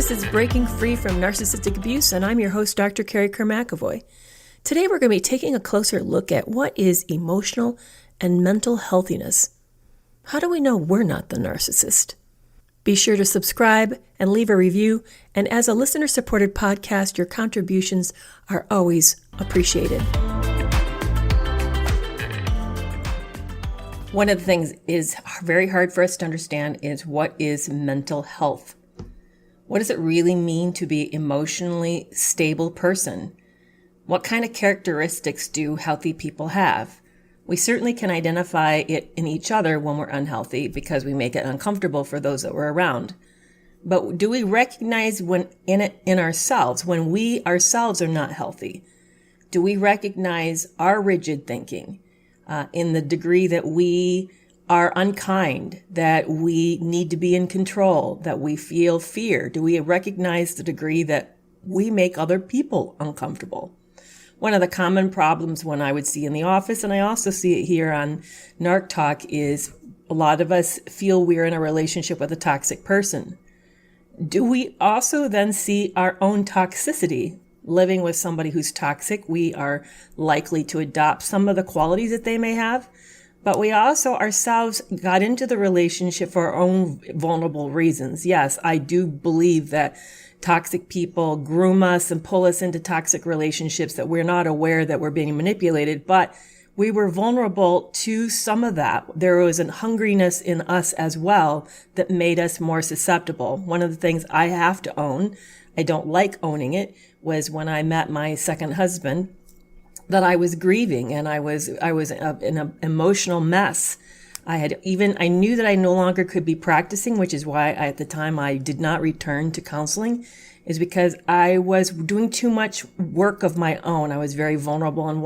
This is Breaking Free from Narcissistic Abuse, and I'm your host, Dr. Carrie Kerr-McAvoy. Today we're going to be taking a closer look at what is emotional and mental healthiness. How do we know we're not the narcissist? Be sure to subscribe and leave a review, and as a listener-supported podcast, your contributions are always appreciated. One of the things is very hard for us to understand is what is mental health. What does it really mean to be emotionally stable person? What kind of characteristics do healthy people have? We certainly can identify it in each other when we're unhealthy because we make it uncomfortable for those that we're around. But do we recognize in ourselves when we ourselves are not healthy? Do we recognize our rigid thinking in the degree that we are unkind, that we need to be in control, that we feel fear? Do we recognize the degree that we make other people uncomfortable? One of the common problems when I would see in the office, and I also see it here on Narc Talk, is a lot of us feel we're in a relationship with a toxic person. Do we also then see our own toxicity? Living with somebody who's toxic, we are likely to adopt some of the qualities that they may have. But we also ourselves got into the relationship for our own vulnerable reasons. Yes, I do believe that toxic people groom us and pull us into toxic relationships that we're not aware that we're being manipulated, but we were vulnerable to some of that. There was a hungriness in us as well that made us more susceptible. One of the things I have to own, I don't like owning it, was when I met my second husband, that I was grieving and I was in an emotional mess. I knew that I no longer could be practicing, which is why at the time I did not return to counseling, is because I was doing too much work of my own. I was very vulnerable and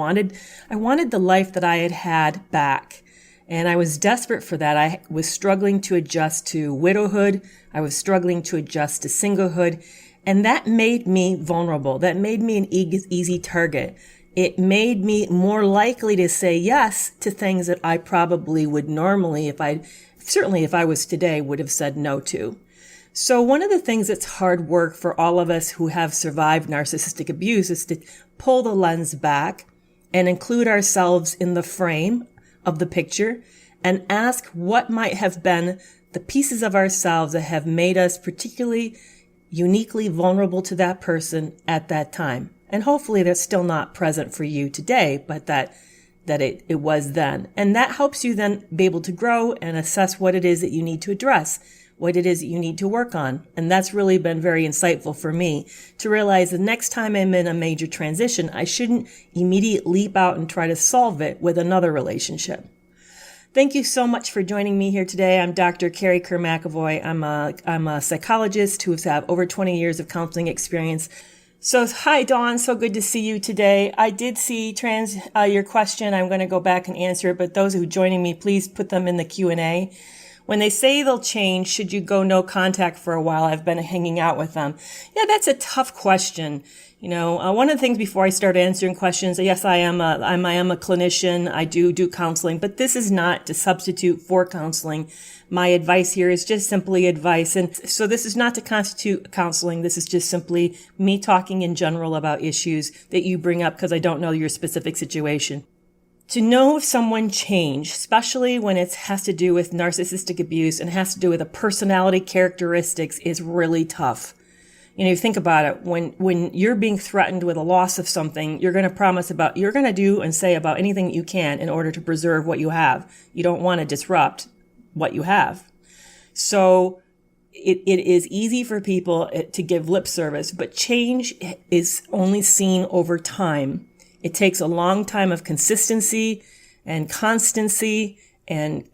I wanted the life that I had back. And I was desperate for that. I was struggling to adjust to widowhood. I was struggling to adjust to singlehood. And that made me vulnerable. That made me an easy target. It made me more likely to say yes to things that I probably would normally, if I was today, would have said no to. So one of the things that's hard work for all of us who have survived narcissistic abuse is to pull the lens back and include ourselves in the frame of the picture and ask what might have been the pieces of ourselves that have made us particularly uniquely vulnerable to that person at that time. And hopefully that's still not present for you today, but that it was then. And that helps you then be able to grow and assess what it is that you need to address, what it is that you need to work on. And that's really been very insightful for me to realize the next time I'm in a major transition, I shouldn't immediately leap out and try to solve it with another relationship. Thank you so much for joining me here today. I'm Dr. Carrie Kerr-McAvoy. I'm a psychologist who has had over 20 years of counseling experience. So, hi, Dawn. So good to see you today. I did see your question. I'm going to go back and answer it, but those who are joining me, please put them in the Q&A. When they say they'll change, should you go no contact for a while? I've been hanging out with them. Yeah, that's a tough question. You know, one of the things before I start answering questions, yes, I am a clinician. I do counseling, but this is not to substitute for counseling. My advice here is just simply advice. And so this is not to constitute counseling. This is just simply me talking in general about issues that you bring up because I don't know your specific situation. To know if someone changed, especially when it has to do with narcissistic abuse and has to do with a personality characteristics, is really tough. You know, you think about it, when you're being threatened with a loss of something, you're going to do and say about anything that you can in order to preserve what you have. You don't want to disrupt what you have. So it is easy for people to give lip service, but change is only seen over time. It takes a long time of consistency and constancy and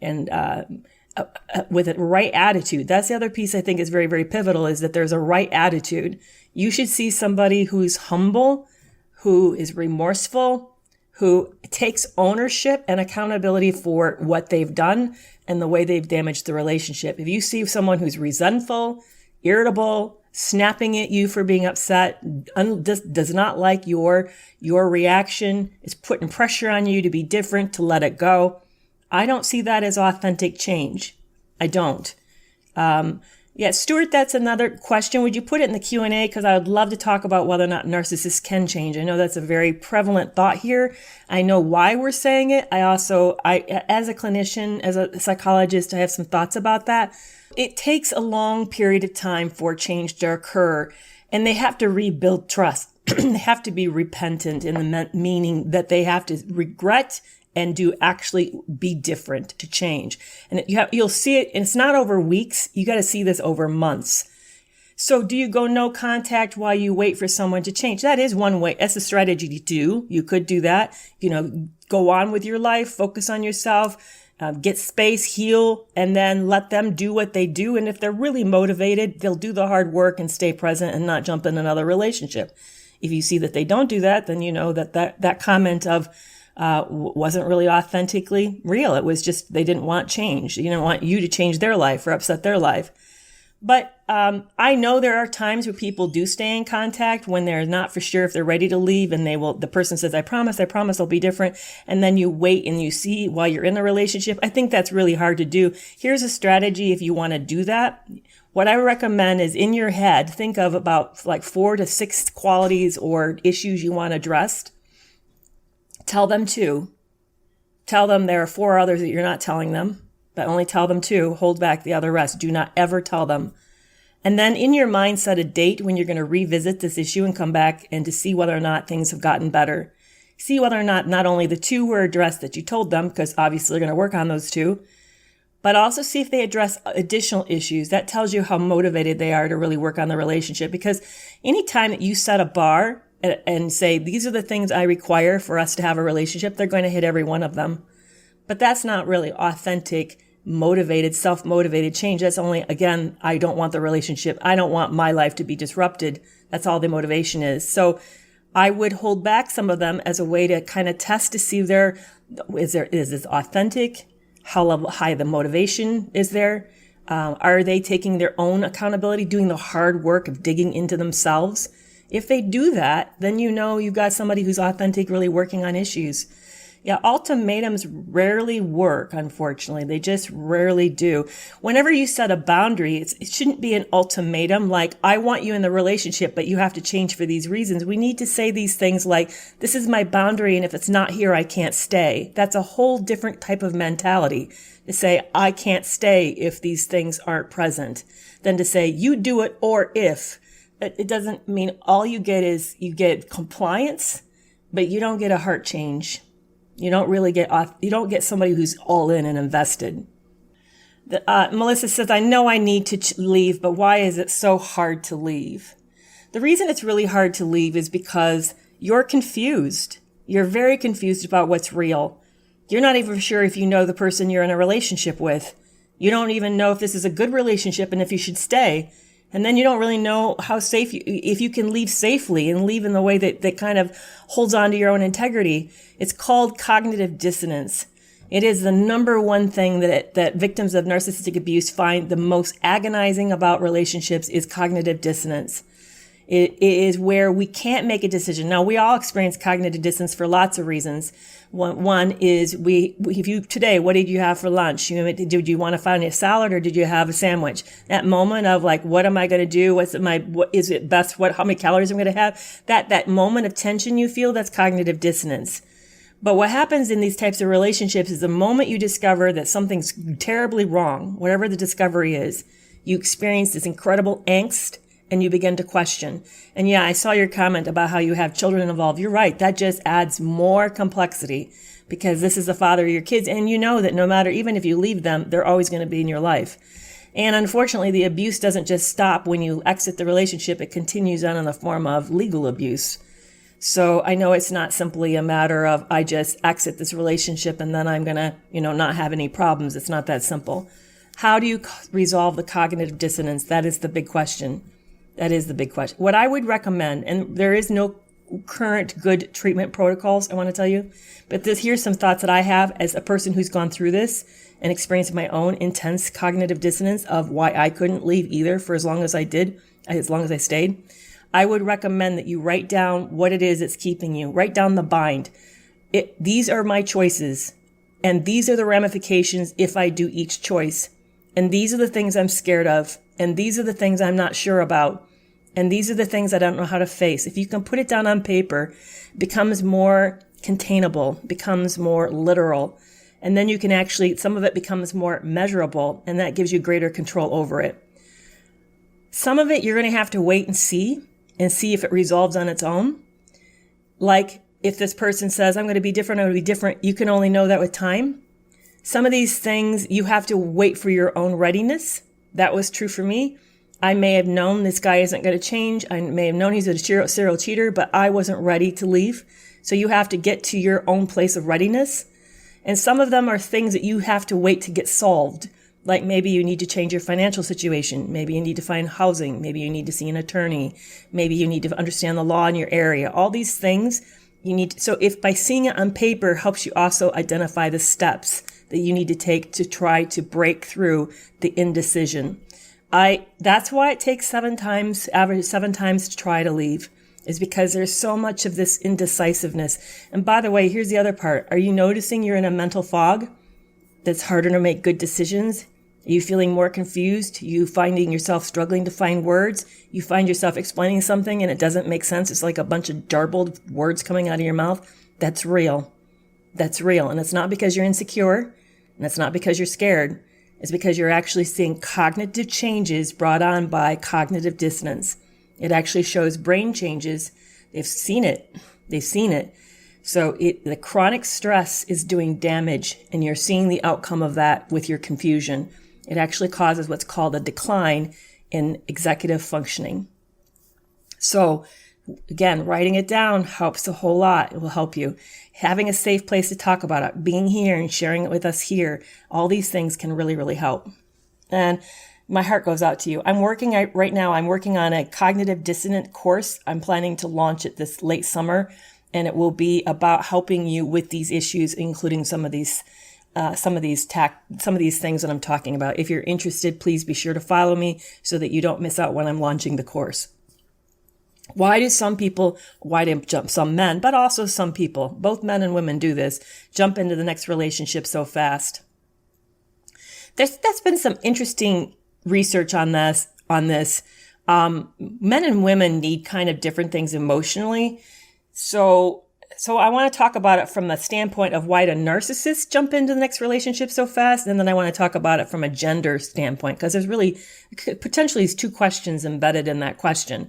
with a right attitude. That's the other piece I think is very, very pivotal, is that there's a right attitude. You should see somebody who's humble, who is remorseful, who takes ownership and accountability for what they've done and the way they've damaged the relationship. If you see someone who's resentful, irritable, snapping at you for being upset, does not like your reaction, is putting pressure on you to be different, to let it go, I don't see that as authentic change. I don't. Yeah, Stuart, that's another question. Would you put it in the Q&A? Because I would love to talk about whether or not narcissists can change. I know that's a very prevalent thought here. I know why we're saying it. I as a clinician, as a psychologist, I have some thoughts about that. It takes a long period of time for change to occur, and they have to rebuild trust. They have to be repentant in the meaning that they have to regret and do actually be different to change. And you'll see it, and it's not over weeks. You got to see this over months. So do you go no contact while you wait for someone to change? That is one way. That's a strategy to do. You could do that. Go on with your life, focus on yourself, get space, heal, and then let them do what they do. And if they're really motivated, they'll do the hard work and stay present and not jump in another relationship. If you see that they don't do that, then you know that comment of wasn't really authentically real. It was just they didn't want change. They didn't want you to change their life or upset their life. But I know there are times where people do stay in contact when they're not for sure if they're ready to leave, and the person says, I promise I'll be different. And then you wait and you see while you're in the relationship. I think that's really hard to do. Here's a strategy if you want to do that. What I recommend is in your head, think of about like 4 to 6 qualities or issues you want addressed. Tell them 2. Tell them there are 4 others that you're not telling them, but only tell them 2. Hold back the other rest. Do not ever tell them. And then in your mind, set a date when you're going to revisit this issue and come back and to see whether or not things have gotten better. See whether or not only the 2 were addressed that you told them, because obviously they're going to work on those 2, but also see if they address additional issues. That tells you how motivated they are to really work on the relationship. Because anytime that you set a bar and say, these are the things I require for us to have a relationship, they're going to hit every one of them. But that's not really authentic, motivated, self-motivated change. That's only, again, I don't want the relationship. I don't want my life to be disrupted. That's all the motivation is. So I would hold back some of them as a way to kind of test to see is this authentic? How high the motivation is there? Are they taking their own accountability, doing the hard work of digging into themselves? If they do that, then you know you've got somebody who's authentic, really working on issues. Yeah, ultimatums rarely work, unfortunately. They just rarely do. Whenever you set a boundary, it shouldn't be an ultimatum like, I want you in the relationship, but you have to change for these reasons. We need to say these things like, this is my boundary, and if it's not here, I can't stay. That's a whole different type of mentality, to say, I can't stay if these things aren't present, than to say, you do it or if. It doesn't mean all you get compliance, but you don't get a heart change. You don't get somebody who's all in and invested. Melissa says, I know I need to leave, but why is it so hard to leave? The reason it's really hard to leave is because you're confused. You're very confused about what's real. You're not even sure if you know the person you're in a relationship with. You don't even know if this is a good relationship and if you should stay. And then you don't really know how safe if you can leave safely and leave in the way that kind of holds on to your own integrity. It's called cognitive dissonance. It is the number one thing that victims of narcissistic abuse find the most agonizing about relationships is cognitive dissonance. It is where we can't make a decision. Now, we all experience cognitive dissonance for lots of reasons. One is today, what did you have for lunch? Did you want to find a salad or did you have a sandwich? That moment of like, what am I going to do? What is it best? How many calories I'm going to have? That moment of tension you feel, that's cognitive dissonance. But what happens in these types of relationships is the moment you discover that something's terribly wrong, whatever the discovery is, you experience this incredible angst and you begin to question. And yeah, I saw your comment about how you have children involved. You're right. That just adds more complexity because this is the father of your kids. And you know that no matter, even if you leave them, they're always going to be in your life. And unfortunately, the abuse doesn't just stop when you exit the relationship. It continues on in the form of legal abuse. So I know it's not simply a matter of I just exit this relationship and then I'm going to, not have any problems. It's not that simple. How do you resolve the cognitive dissonance? That is the big question. That is the big question. What I would recommend, and there is no current good treatment protocols, I want to tell you, but here's some thoughts that I have as a person who's gone through this and experienced my own intense cognitive dissonance of why I couldn't leave either for as long as I stayed. I would recommend that you write down what it is that's keeping you. Write down the bind. These are my choices, and these are the ramifications if I do each choice. And these are the things I'm scared of. And these are the things I'm not sure about. And these are the things I don't know how to face. If you can put it down on paper, it becomes more containable, becomes more literal. And then you can actually, some of it becomes more measurable, and that gives you greater control over it. Some of it you're going to have to wait and see if it resolves on its own. Like if this person says, I'm going to be different, I'm going to be different, you can only know that with time. Some of these things you have to wait for your own readiness. That was true for me. I may have known this guy isn't going to change. I may have known he's a serial cheater, but I wasn't ready to leave. So you have to get to your own place of readiness. And some of them are things that you have to wait to get solved. Like maybe you need to change your financial situation. Maybe you need to find housing. Maybe you need to see an attorney. Maybe you need to understand the law in your area. All these things you need to, so if by seeing it on paper helps you also identify the steps that you need to take to try to break through the indecision. That's why it takes average 7 times to try to leave, is because there's so much of this indecisiveness. And by the way, here's the other part. Are you noticing you're in a mental fog that's harder to make good decisions? Are you feeling more confused? Are you finding yourself struggling to find words? You find yourself explaining something and it doesn't make sense. It's like a bunch of garbled words coming out of your mouth. That's real. That's real. And it's not because you're insecure. And it's not because you're scared. It's because you're actually seeing cognitive changes brought on by cognitive dissonance. It actually shows brain changes. They've seen it. So the chronic stress is doing damage, and you're seeing the outcome of that with your confusion. It actually causes what's called a decline in executive functioning. So again, writing it down helps a whole lot. It will help you. Having a safe place to talk about it, being here and sharing it with us here, all these things can really, really help. And my heart goes out to you. Right now, I'm working on a cognitive dissonance course. I'm planning to launch it this late summer, and it will be about helping you with these issues, including some of these things that I'm talking about. If you're interested, please be sure to follow me so that you don't miss out when I'm launching the course. Why do some men, but also some people, both men and women do this, jump into the next relationship so fast? That's been some interesting research on this. Men and women need kind of different things emotionally. So I want to talk about it from the standpoint of why do narcissists jump into the next relationship so fast? And then I want to talk about it from a gender standpoint, because there's really potentially 2 questions embedded in that question.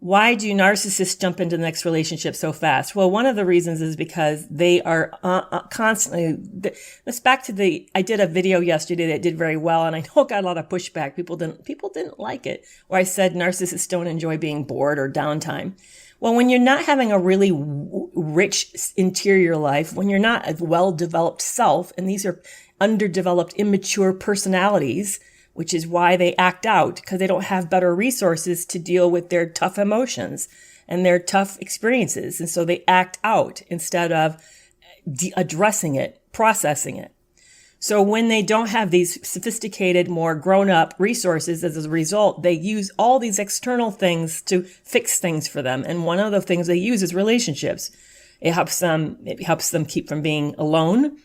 Why do narcissists jump into the next relationship so fast? Well, one of the reasons is because they are constantly, let's back to I did a video yesterday that did very well, and I know it got a lot of pushback. People didn't like it, where I said narcissists don't enjoy being bored or downtime. Well, when you're not having a really rich interior life, when you're not a well-developed self, and these are underdeveloped, immature personalities, which is why they act out, because they don't have better resources to deal with their tough emotions and their tough experiences. And so they act out instead of addressing it, processing it. So when they don't have these sophisticated, more grown-up resources, as a result, they use all these external things to fix things for them. And one of the things they use is relationships. It helps them keep from being alone.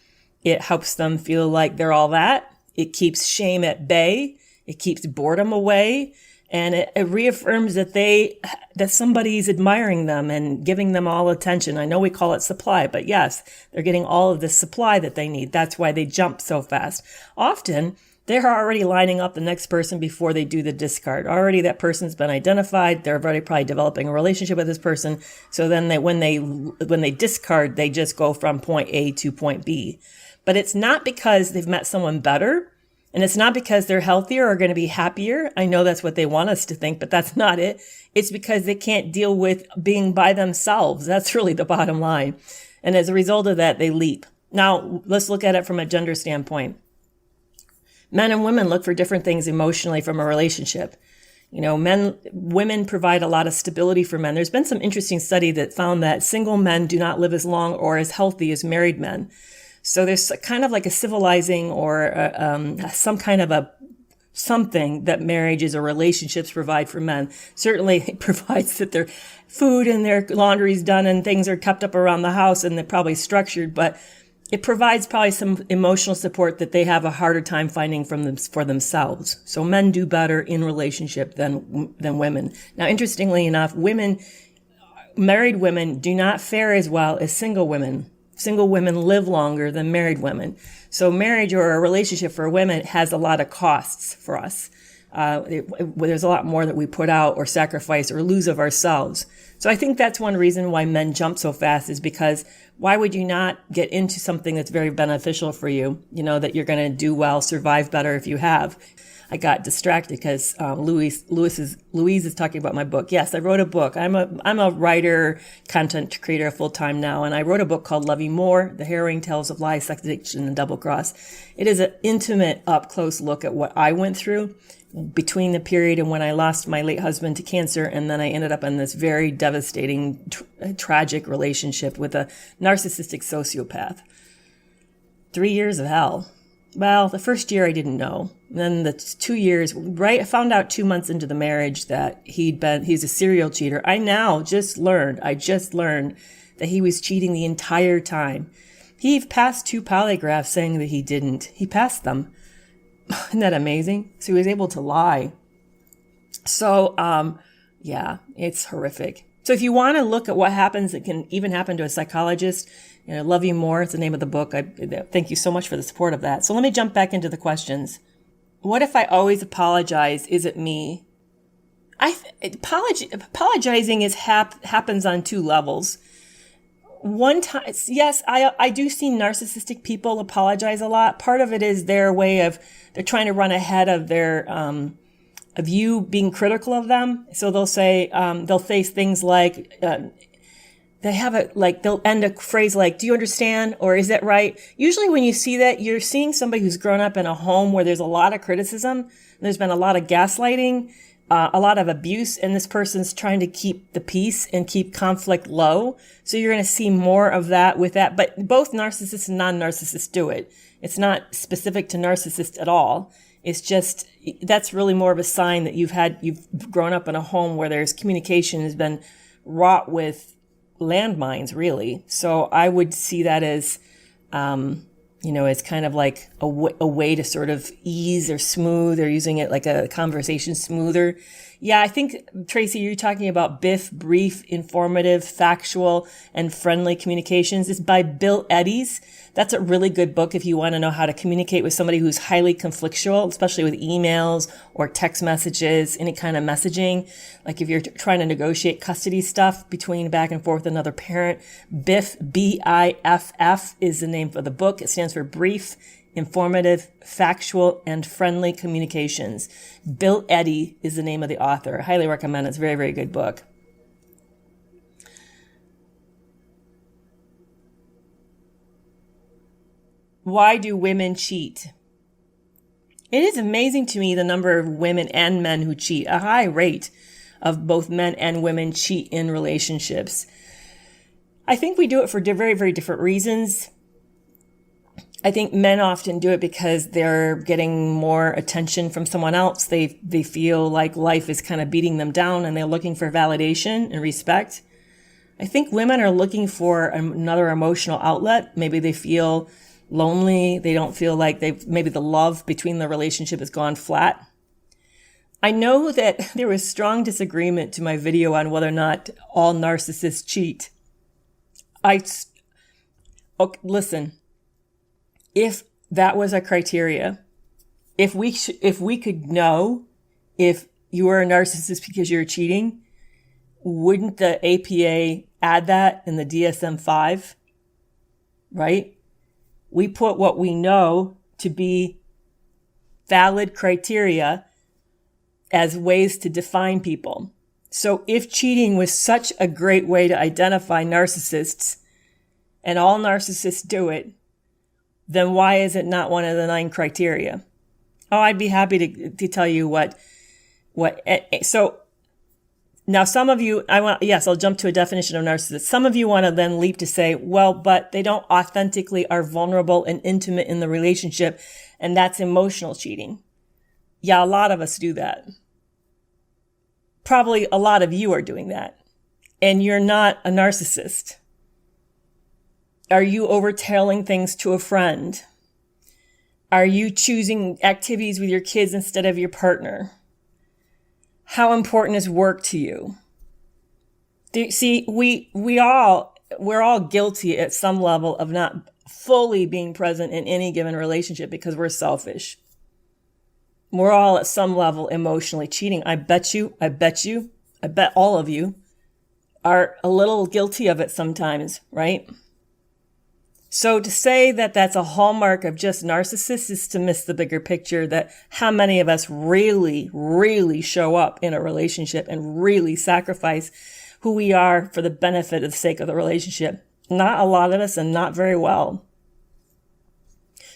It helps them feel like they're all that. It keeps shame at bay. It keeps boredom away. And it reaffirms that somebody's admiring them and giving them all attention. I know we call it supply, but yes, they're getting all of the supply that they need. That's why they jump so fast. Often, they're already lining up the next person before they do the discard. Already that person's been identified. They're already probably developing a relationship with this person. So then when they discard, they just go from point A to point B. But it's not because they've met someone better, and it's not because they're healthier or going to be happier. I know that's what they want us to think, but that's not it. It's because they can't deal with being by themselves. That's really the bottom line. And as a result of that, they leap. Now, let's look at it from a gender standpoint. Men and women look for different things emotionally from a relationship. Women provide a lot of stability for men. There's been some interesting study that found that single men do not live as long or as healthy as married men. So there's kind of like a civilizing or some kind of something that marriages or relationships provide for men. Certainly it provides that their food and their laundry's done and things are kept up around the house and they're probably structured, but it provides probably some emotional support that they have a harder time finding for themselves. So men do better in relationship than women. Now, interestingly enough, married women do not fare as well as single women. Single women live longer than married women. So marriage or a relationship for women has a lot of costs for us. There's a lot more that we put out or sacrifice or lose of ourselves. So I think that's one reason why men jump so fast, is because why would you not get into something that's very beneficial for you? You know, that you're going to do well, survive better if you have. I got distracted because Louise is talking about my book. Yes, I wrote a book. I'm a writer, content creator full time now, and I wrote a book called Love You More: The Harrowing Tales of Lies, Sex Addiction, and Double Cross. It is an intimate, up close look at what I went through between the period and when I lost my late husband to cancer, and then I ended up in this very devastating, tragic relationship with a narcissistic sociopath. 3 years of hell. Well, the first year I didn't know. Then the 2 years, right? I found out 2 months into the marriage that he's a serial cheater. I just learned that he was cheating the entire time. He passed 2 polygraphs saying that he didn't. He passed them. Isn't that amazing? So he was able to lie. So, yeah, it's horrific. So if you want to look at what happens, it can even happen to a psychologist. You know, Love You More is the name of the book. I thank you so much for the support of that. So let me jump back into the questions. What if I always apologize? Is it me? Apologizing happens on 2 levels. One time, yes, I do see narcissistic people apologize a lot. Part of it is their way of, they're trying to run ahead of their, of you being critical of them. So they'll say, they'll face things like, they'll end a phrase like, do you understand? Or is that right? Usually when you see that, you're seeing somebody who's grown up in a home where there's a lot of criticism. There's been a lot of gaslighting, a lot of abuse, and this person's trying to keep the peace and keep conflict low. So you're going to see more of that with that. But both narcissists and non-narcissists do it. It's not specific to narcissists at all. It's just, that's really more of a sign that you've grown up in a home where there's communication has been wrought with landmines, really. So I would see that as, as kind of like a way to sort of ease or smooth, or using it like a conversation smoother. Yeah, I think, Tracy, you're talking about brief, informative, factual, and friendly communications. It's by Bill Eddies. That's a really good book if you want to know how to communicate with somebody who's highly conflictual, especially with emails or text messages, any kind of messaging. Like if you're trying to negotiate custody stuff between back and forth another parent. BIFF, BIFF, is the name for the book. It stands for brief, informative, factual, and friendly communications. Bill Eddy is the name of the author. I highly recommend it. It's a very, very good book. Why do women cheat? It is amazing to me the number of women and men who cheat. A high rate of both men and women cheat in relationships. I think we do it for very, very different reasons. I think men often do it because they're getting more attention from someone else. They feel like life is kind of beating them down and they're looking for validation and respect. I think women are looking for another emotional outlet. Maybe they feel lonely. They don't feel like maybe the love between the relationship has gone flat. I know that there was strong disagreement to my video on whether or not all narcissists cheat. Listen, if that was a criteria, if we could know if you were a narcissist because you're cheating, wouldn't the APA add that in the DSM-5? Right? We put what we know to be valid criteria as ways to define people. So if cheating was such a great way to identify narcissists, and all narcissists do it, then why is it not one of the 9 criteria? Oh, I'd be happy to tell you what. So now some of you, I'll jump to a definition of narcissist. Some of you want to then leap to say, well, but they don't authentically are vulnerable and intimate in the relationship, and that's emotional cheating. Yeah, a lot of us do that. Probably a lot of you are doing that, and you're not a narcissist. Are you overtelling things to a friend? Are you choosing activities with your kids instead of your partner? How important is work to you? See, we're all guilty at some level of not fully being present in any given relationship because we're selfish. We're all at some level emotionally cheating. I bet all of you are a little guilty of it sometimes, right? So to say that that's a hallmark of just narcissists is to miss the bigger picture, that how many of us really, really show up in a relationship and really sacrifice who we are for the benefit of the sake of the relationship. Not a lot of us, and not very well.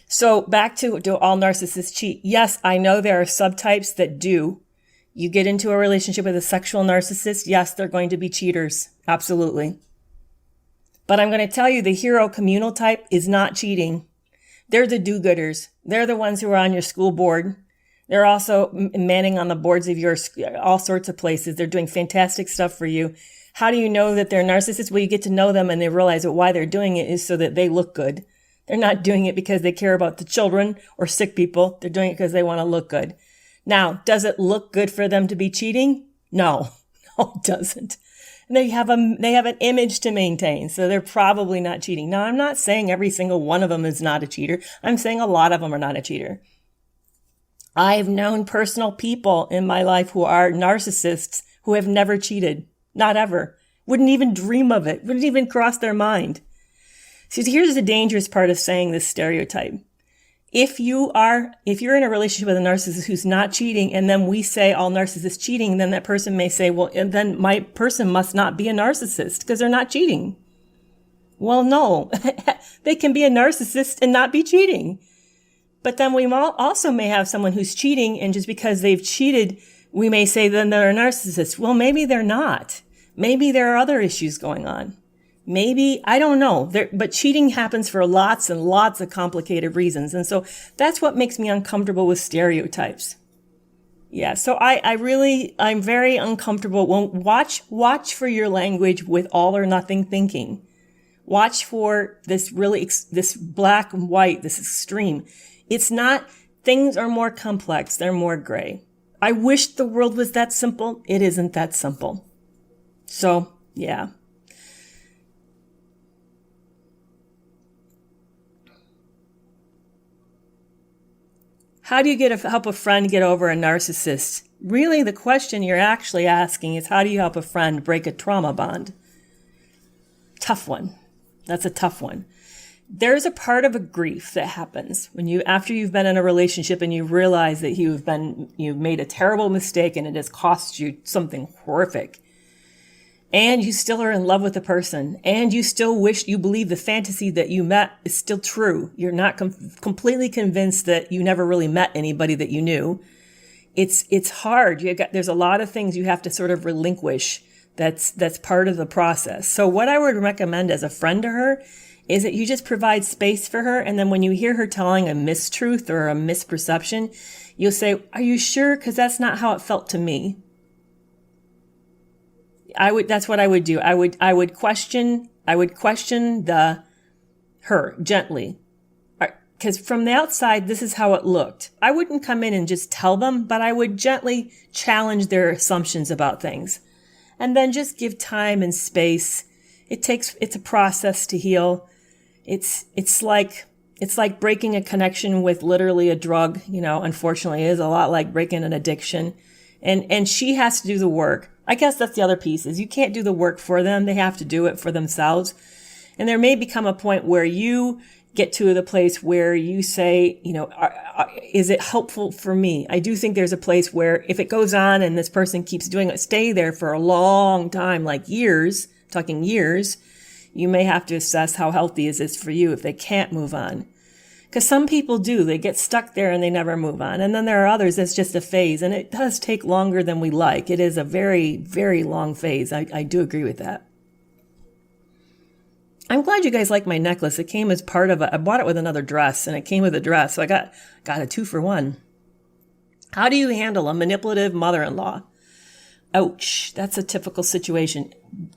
So back to, do all narcissists cheat? Yes, I know there are subtypes that do. You get into a relationship with a sexual narcissist, yes, they're going to be cheaters. Absolutely. But I'm going to tell you, the hero communal type is not cheating. They're the do-gooders. They're the ones who are on your school board. They're also manning on the boards of your all sorts of places. They're doing fantastic stuff for you. How do you know that they're narcissists? Well, you get to know them and they realize that why they're doing it is so that they look good. They're not doing it because they care about the children or sick people. They're doing it because they want to look good. Now, does it look good for them to be cheating? No, it doesn't. And they have an image to maintain, so they're probably not cheating. Now, I'm not saying every single one of them is not a cheater. I'm saying a lot of them are not a cheater. I've known personal people in my life who are narcissists who have never cheated. Not ever. Wouldn't even dream of it. Wouldn't even cross their mind. See, here's the dangerous part of saying this stereotype. If you're in a relationship with a narcissist who's not cheating, and then we say all narcissists cheating, then that person may say, well, and then my person must not be a narcissist because they're not cheating. Well, no, they can be a narcissist and not be cheating. But then we also may have someone who's cheating, and just because they've cheated, we may say then they're a narcissist. Well, maybe they're not. Maybe there are other issues going on. Maybe, I don't know, but cheating happens for lots and lots of complicated reasons. And so that's what makes me uncomfortable with stereotypes. Yeah, so I'm very uncomfortable. Well, watch for your language with all or nothing thinking. Watch for this black and white, this extreme. It's not, things are more complex, they're more gray. I wish the world was that simple. It isn't that simple. So, yeah. How do you help a friend get over a narcissist? Really, the question you're actually asking is, how do you help a friend break a trauma bond? Tough one. That's a tough one. There's a part of a grief that happens after you've been in a relationship and you realize that you've made a terrible mistake and it has cost you something horrific. And you still are in love with the person, and you still believe the fantasy that you met is still true. You're not completely convinced that you never really met anybody that you knew. It's hard. There's a lot of things you have to sort of relinquish. That's part of the process. So what I would recommend as a friend to her is that you just provide space for her, and then when you hear her telling a mistruth or a misperception, you'll say, "Are you sure? Because that's not how it felt to me." That's what I would do. I would question her gently. Because from the outside, this is how it looked. I wouldn't come in and just tell them, but I would gently challenge their assumptions about things. And then just give time and space. It's a process to heal. It's like breaking a connection with literally a drug, unfortunately it is a lot like breaking an addiction. And she has to do the work. I guess that's the other piece, is you can't do the work for them. They have to do it for themselves. And there may become a point where you get to the place where you say, is it helpful for me? I do think there's a place where if it goes on and this person keeps doing it, stay there for a long time, like years, talking years, you may have to assess how healthy is this for you if they can't move on. Because some people do. They get stuck there and they never move on. And then there are others that's just a phase. And it does take longer than we like. It is a very, very long phase. I do agree with that. I'm glad you guys like my necklace. It came as part of I bought it with another dress, and it came with a dress. So I got a 2-for-1. How do you handle a manipulative mother-in-law? Ouch. That's a typical situation.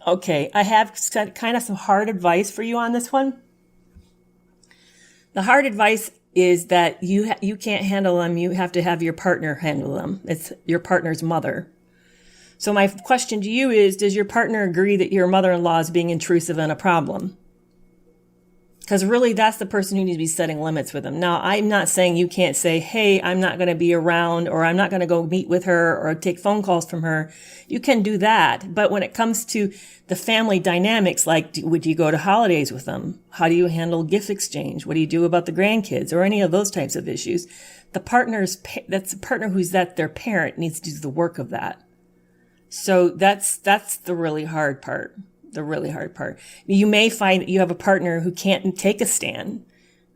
Okay. I have kind of some hard advice for you on this one. The hard advice is that you can't handle them. You have to have your partner handle them. It's your partner's mother. So my question to you is, does your partner agree that your mother-in-law is being intrusive and a problem? Because really, that's the person who needs to be setting limits with them. Now, I'm not saying you can't say, hey, I'm not going to be around, or I'm not going to go meet with her or take phone calls from her. You can do that. But when it comes to the family dynamics, like would you go to holidays with them? How do you handle gift exchange? What do you do about the grandkids or any of those types of issues? That's the partner who's their parent needs to do the work of that. So that's the really hard part. The really hard part. You may find that you have a partner who can't take a stand,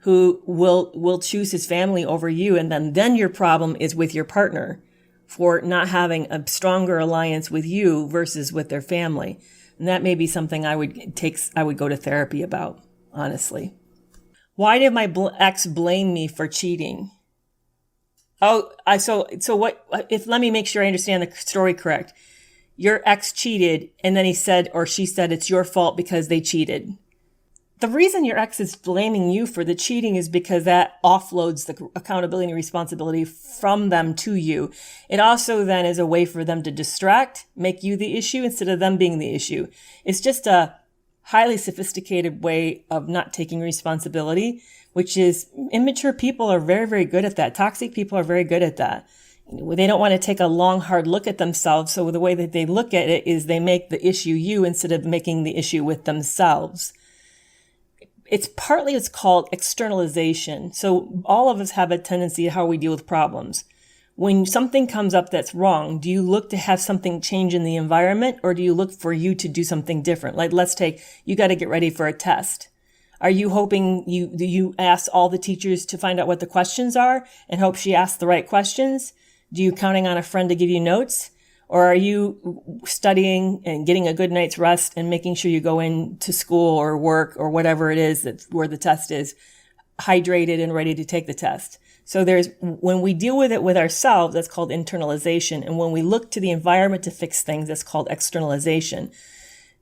who will choose his family over you. And then your problem is with your partner for not having a stronger alliance with you versus with their family. And that may be something I would go to therapy about, honestly. Why did my ex blame me for cheating? Oh, so what, let me make sure I understand the story correct. Your ex cheated, and then he said, or she said, it's your fault because they cheated. The reason your ex is blaming you for the cheating is because that offloads the accountability and responsibility from them to you. It also then is a way for them to distract, make you the issue instead of them being the issue. It's just a highly sophisticated way of not taking responsibility, which is immature people are very, very good at that. Toxic people are very good at that. They don't want to take a long, hard look at themselves. So the way that they look at it is they make the issue you instead of making the issue with themselves. It's called externalization. So all of us have a tendency of how we deal with problems. When something comes up that's wrong, do you look to have something change in the environment, or do you look for you to do something different? Like, let's take, you got to get ready for a test. Are you hoping you ask all the teachers to find out what the questions are and hope she asks the right questions? Do you counting on a friend to give you notes? Or are you studying and getting a good night's rest and making sure you go into school or work or whatever it is that's where the test is, hydrated and ready to take the test? So when we deal with it with ourselves, that's called internalization. And when we look to the environment to fix things, that's called externalization.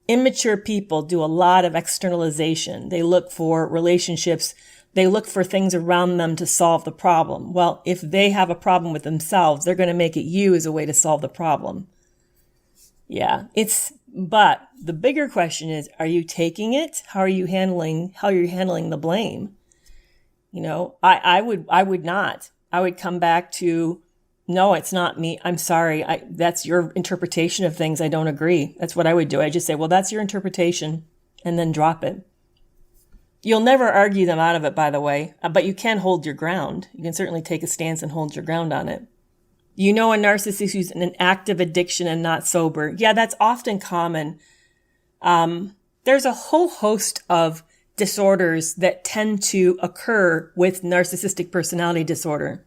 Immature people do a lot of externalization. They look for relationships. They look for things around them to solve the problem. Well, if they have a problem with themselves, they're going to make it you as a way to solve the problem. Yeah, but the bigger question is, are you taking it? How are you handling the blame? I would not. I would come back to, no, it's not me. I'm sorry. That's your interpretation of things. I don't agree. That's what I would do. I just say, well, that's your interpretation, and then drop it. You'll never argue them out of it, by the way, but you can hold your ground. You can certainly take a stance and hold your ground on it. A narcissist who's in an active addiction and not sober. Yeah, that's often common. There's a whole host of disorders that tend to occur with narcissistic personality disorder.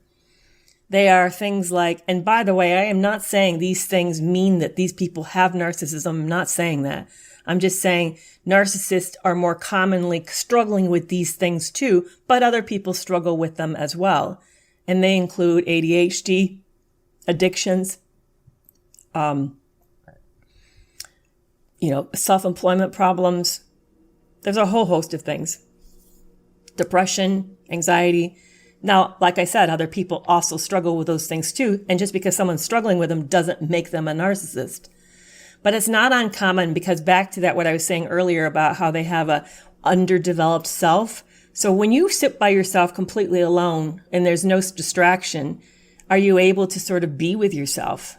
They are things like, and by the way, I am not saying these things mean that these people have narcissism. I'm not saying that. I'm just saying narcissists are more commonly struggling with these things too, but other people struggle with them as well. And they include ADHD, addictions, self-employment problems. There's a whole host of things. Depression, anxiety. Now, like I said, other people also struggle with those things too. And just because someone's struggling with them doesn't make them a narcissist. But it's not uncommon because back to that, what I was saying earlier about how they have a underdeveloped self. So when you sit by yourself completely alone and there's no distraction, are you able to sort of be with yourself?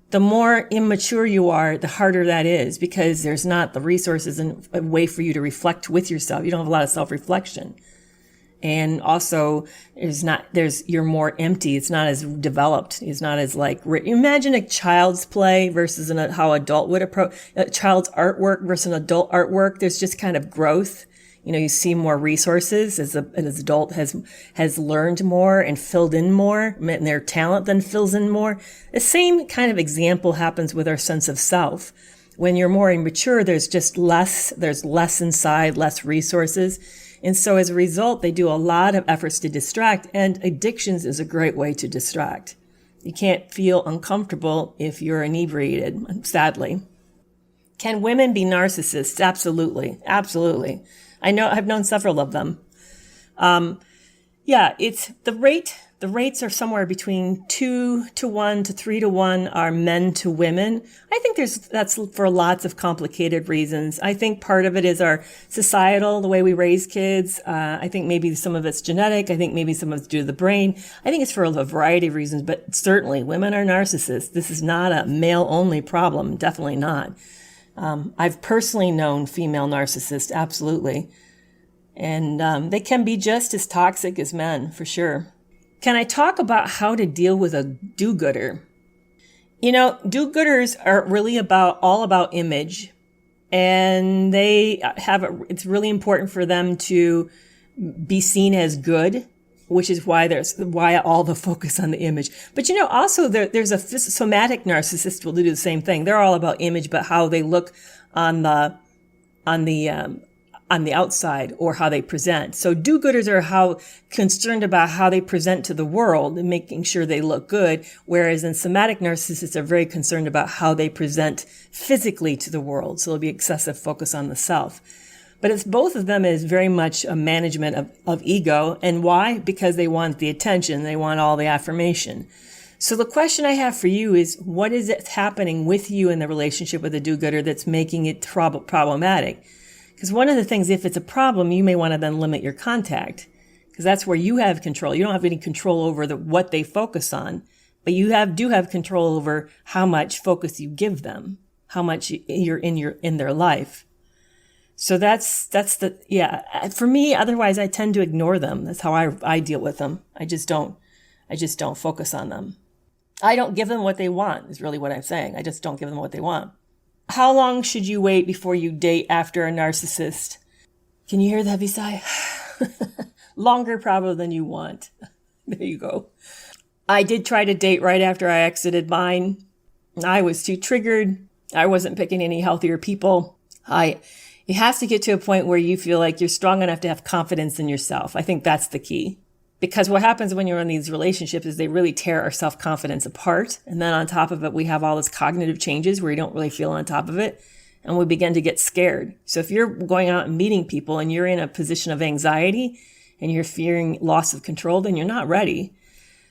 The more immature you are, the harder that is because there's not the resources and a way for you to reflect with yourself. You don't have a lot of self-reflection. And also, you're more empty. It's not as developed. It's not as imagine a child's play versus how adult would approach a child's artwork versus an adult artwork. There's just kind of growth. You see more resources as an adult has learned more and filled in more, and their talent then fills in more. The same kind of example happens with our sense of self. When you're more immature, there's less inside, less resources. And so as a result, they do a lot of efforts to distract, and addictions is a great way to distract. You can't feel uncomfortable if you're inebriated, sadly. Can women be narcissists? Absolutely. Absolutely. I've known several of them. Yeah, it's the rates are somewhere between 2-1 to 3-1 are men to women. I think that's for lots of complicated reasons. I think part of it is our societal, the way we raise kids. I think maybe some of it's genetic. I think maybe some of it's due to the brain. I think it's for a variety of reasons, but certainly women are narcissists. This is not a male only problem. Definitely not. I've personally known female narcissists, absolutely. And they can be just as toxic as men, for sure. Can I talk about how to deal with a do-gooder? Do-gooders are really all about image. And it's really important for them to be seen as good, which is why all the focus on the image. But also there's a somatic narcissist will do the same thing. They're all about image, but how they look on the outside or how they present. So do-gooders are concerned about how they present to the world and making sure they look good, whereas in somatic narcissists are very concerned about how they present physically to the world. So there'll be excessive focus on the self. But it's both of them is very much a management of ego. And why? Because they want the attention. They want all the affirmation. So the question I have for you is, what is it happening with you in the relationship with a do-gooder that's making it problematic? Because one of the things, if it's a problem, you may want to then limit your contact, because that's where you have control. You don't have any control over what they focus on, but you do have control over how much focus you give them, how much you're in their life. So that's for me, otherwise I tend to ignore them. That's how I deal with them. I just don't focus on them. I don't give them what they want, is really what I'm saying. I just don't give them what they want. How long should you wait before you date after a narcissist? Can you hear the heavy sigh? Longer probably than you want. There you go. I did try to date right after I exited mine. I was too triggered. I wasn't picking any healthier people. It has to get to a point where you feel like you're strong enough to have confidence in yourself. I think that's the key. Because what happens when you're in these relationships is they really tear our self-confidence apart. And then on top of it, we have all these cognitive changes where you don't really feel on top of it. And we begin to get scared. So if you're going out and meeting people and you're in a position of anxiety and you're fearing loss of control, then you're not ready.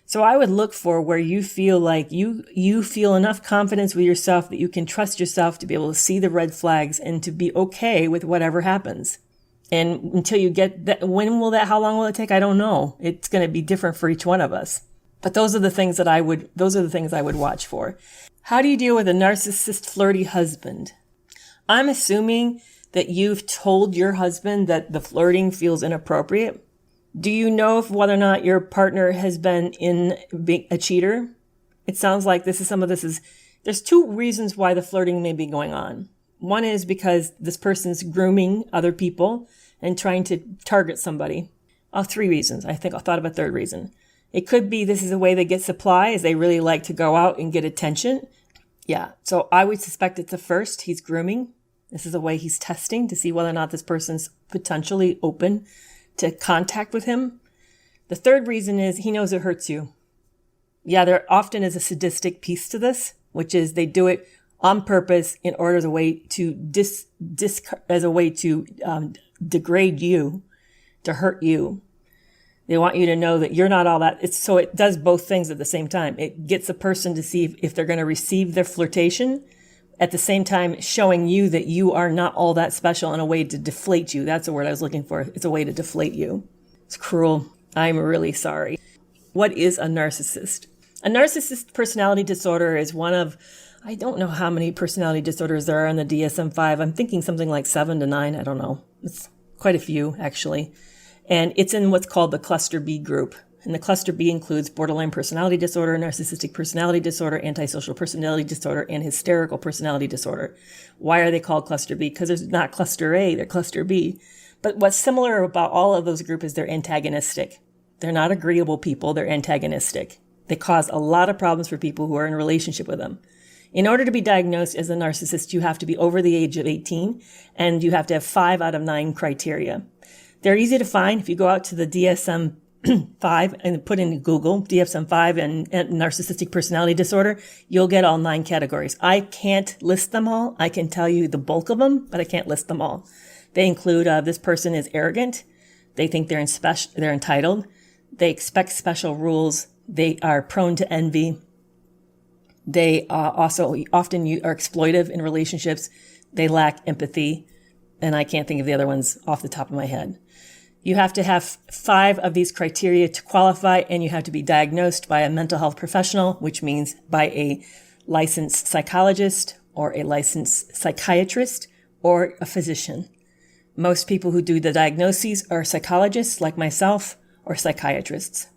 So I would look for where you feel like you feel enough confidence with yourself that you can trust yourself to be able to see the red flags and to be okay with whatever happens. And until you get that, how long will it take? I don't know. It's going to be different for each one of us. But those are the things I would watch for. How do you deal with a narcissist, flirty husband? I'm assuming that you've told your husband that the flirting feels inappropriate. Do you know whether or not your partner has been being a cheater? It sounds like there's two reasons why the flirting may be going on. One is because this person's grooming other people and trying to target somebody. 3 reasons. I think I thought of a third reason. It could be this is a way they get supply, as they really like to go out and get attention. Yeah. So I would suspect it's the first. He's grooming. This is a way he's testing to see whether or not this person's potentially open to contact with him. The third reason is he knows it hurts you. Yeah, there often is a sadistic piece to this, which is they do it on purpose in order as a way to degrade you, to hurt you. They want you to know that you're not all that. So it does both things at the same time. It gets a person to see if they're going to receive their flirtation, at the same time showing you that you are not all that special, in a way to deflate you. That's the word I was looking for. It's a way to deflate you. It's cruel. I'm really sorry. What is a narcissist? A narcissist personality disorder is one of, I don't know how many personality disorders there are in the DSM-5. I'm thinking something like 7 to 9. I don't know. It's quite a few, actually. And it's in what's called the cluster B group. And the cluster B includes borderline personality disorder, narcissistic personality disorder, antisocial personality disorder, and hysterical personality disorder. Why are they called cluster B? Because there's not cluster A, they're cluster B. But what's similar about all of those groups is they're antagonistic. They're not agreeable people, they're antagonistic. They cause a lot of problems for people who are in a relationship with them. In order to be diagnosed as a narcissist, you have to be over the age of 18, and you have to have 5 out of 9 criteria. They're easy to find. If you go out to the DSM-5 and put in Google DSM-5 and narcissistic personality disorder, you'll get all 9 categories. I can't list them all. I can tell you the bulk of them, but I can't list them all. They include this person is arrogant. They think they're entitled. They expect special rules. They are prone to envy. They also often are exploitive in relationships. They lack empathy. And I can't think of the other ones off the top of my head. You have to have 5 of these criteria to qualify, and you have to be diagnosed by a mental health professional, which means by a licensed psychologist or a licensed psychiatrist or a physician. Most people who do the diagnoses are psychologists like myself or psychiatrists.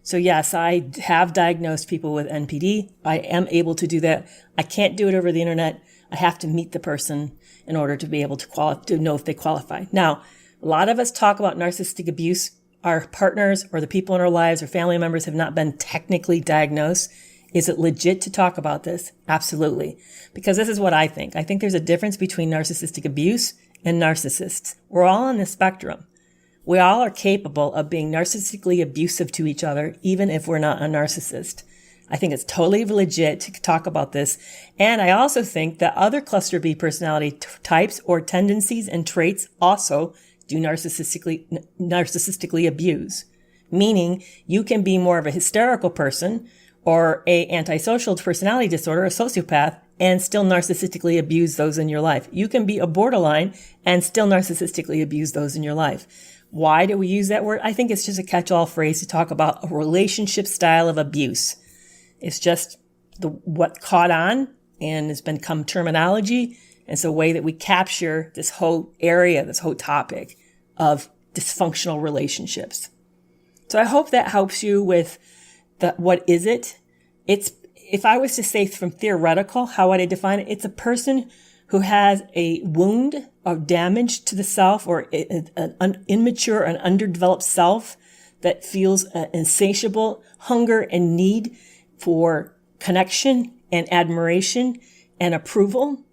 So yes, I have diagnosed people with NPD. I am able to do that. I can't do it over the internet. I have to meet the person in order to be able to know if they qualify. Now, a lot of us talk about narcissistic abuse. Our partners or the people in our lives or family members have not been technically diagnosed. Is it legit to talk about this? Absolutely. Because this is what I think. I think there's a difference between narcissistic abuse and narcissists. We're all on the spectrum. We all are capable of being narcissistically abusive to each other, even if we're not a narcissist. I think it's totally legit to talk about this. And I also think that other cluster B personality types or tendencies and traits also do narcissistically abuse. Meaning you can be more of a hysterical person or a antisocial personality disorder, a sociopath, and still narcissistically abuse those in your life. You can be a borderline and still narcissistically abuse those in your life. Why do we use that word? I think it's just a catch-all phrase to talk about a relationship style of abuse. It's just what caught on and has become terminology. It's a way that we capture this whole area, this whole topic of dysfunctional relationships. So I hope that helps you with what is it? If I was to say from theoretical, how would I define it? It's a person who has a wound or damage to the self or an immature and underdeveloped self that feels an insatiable hunger and need for connection and admiration and approval.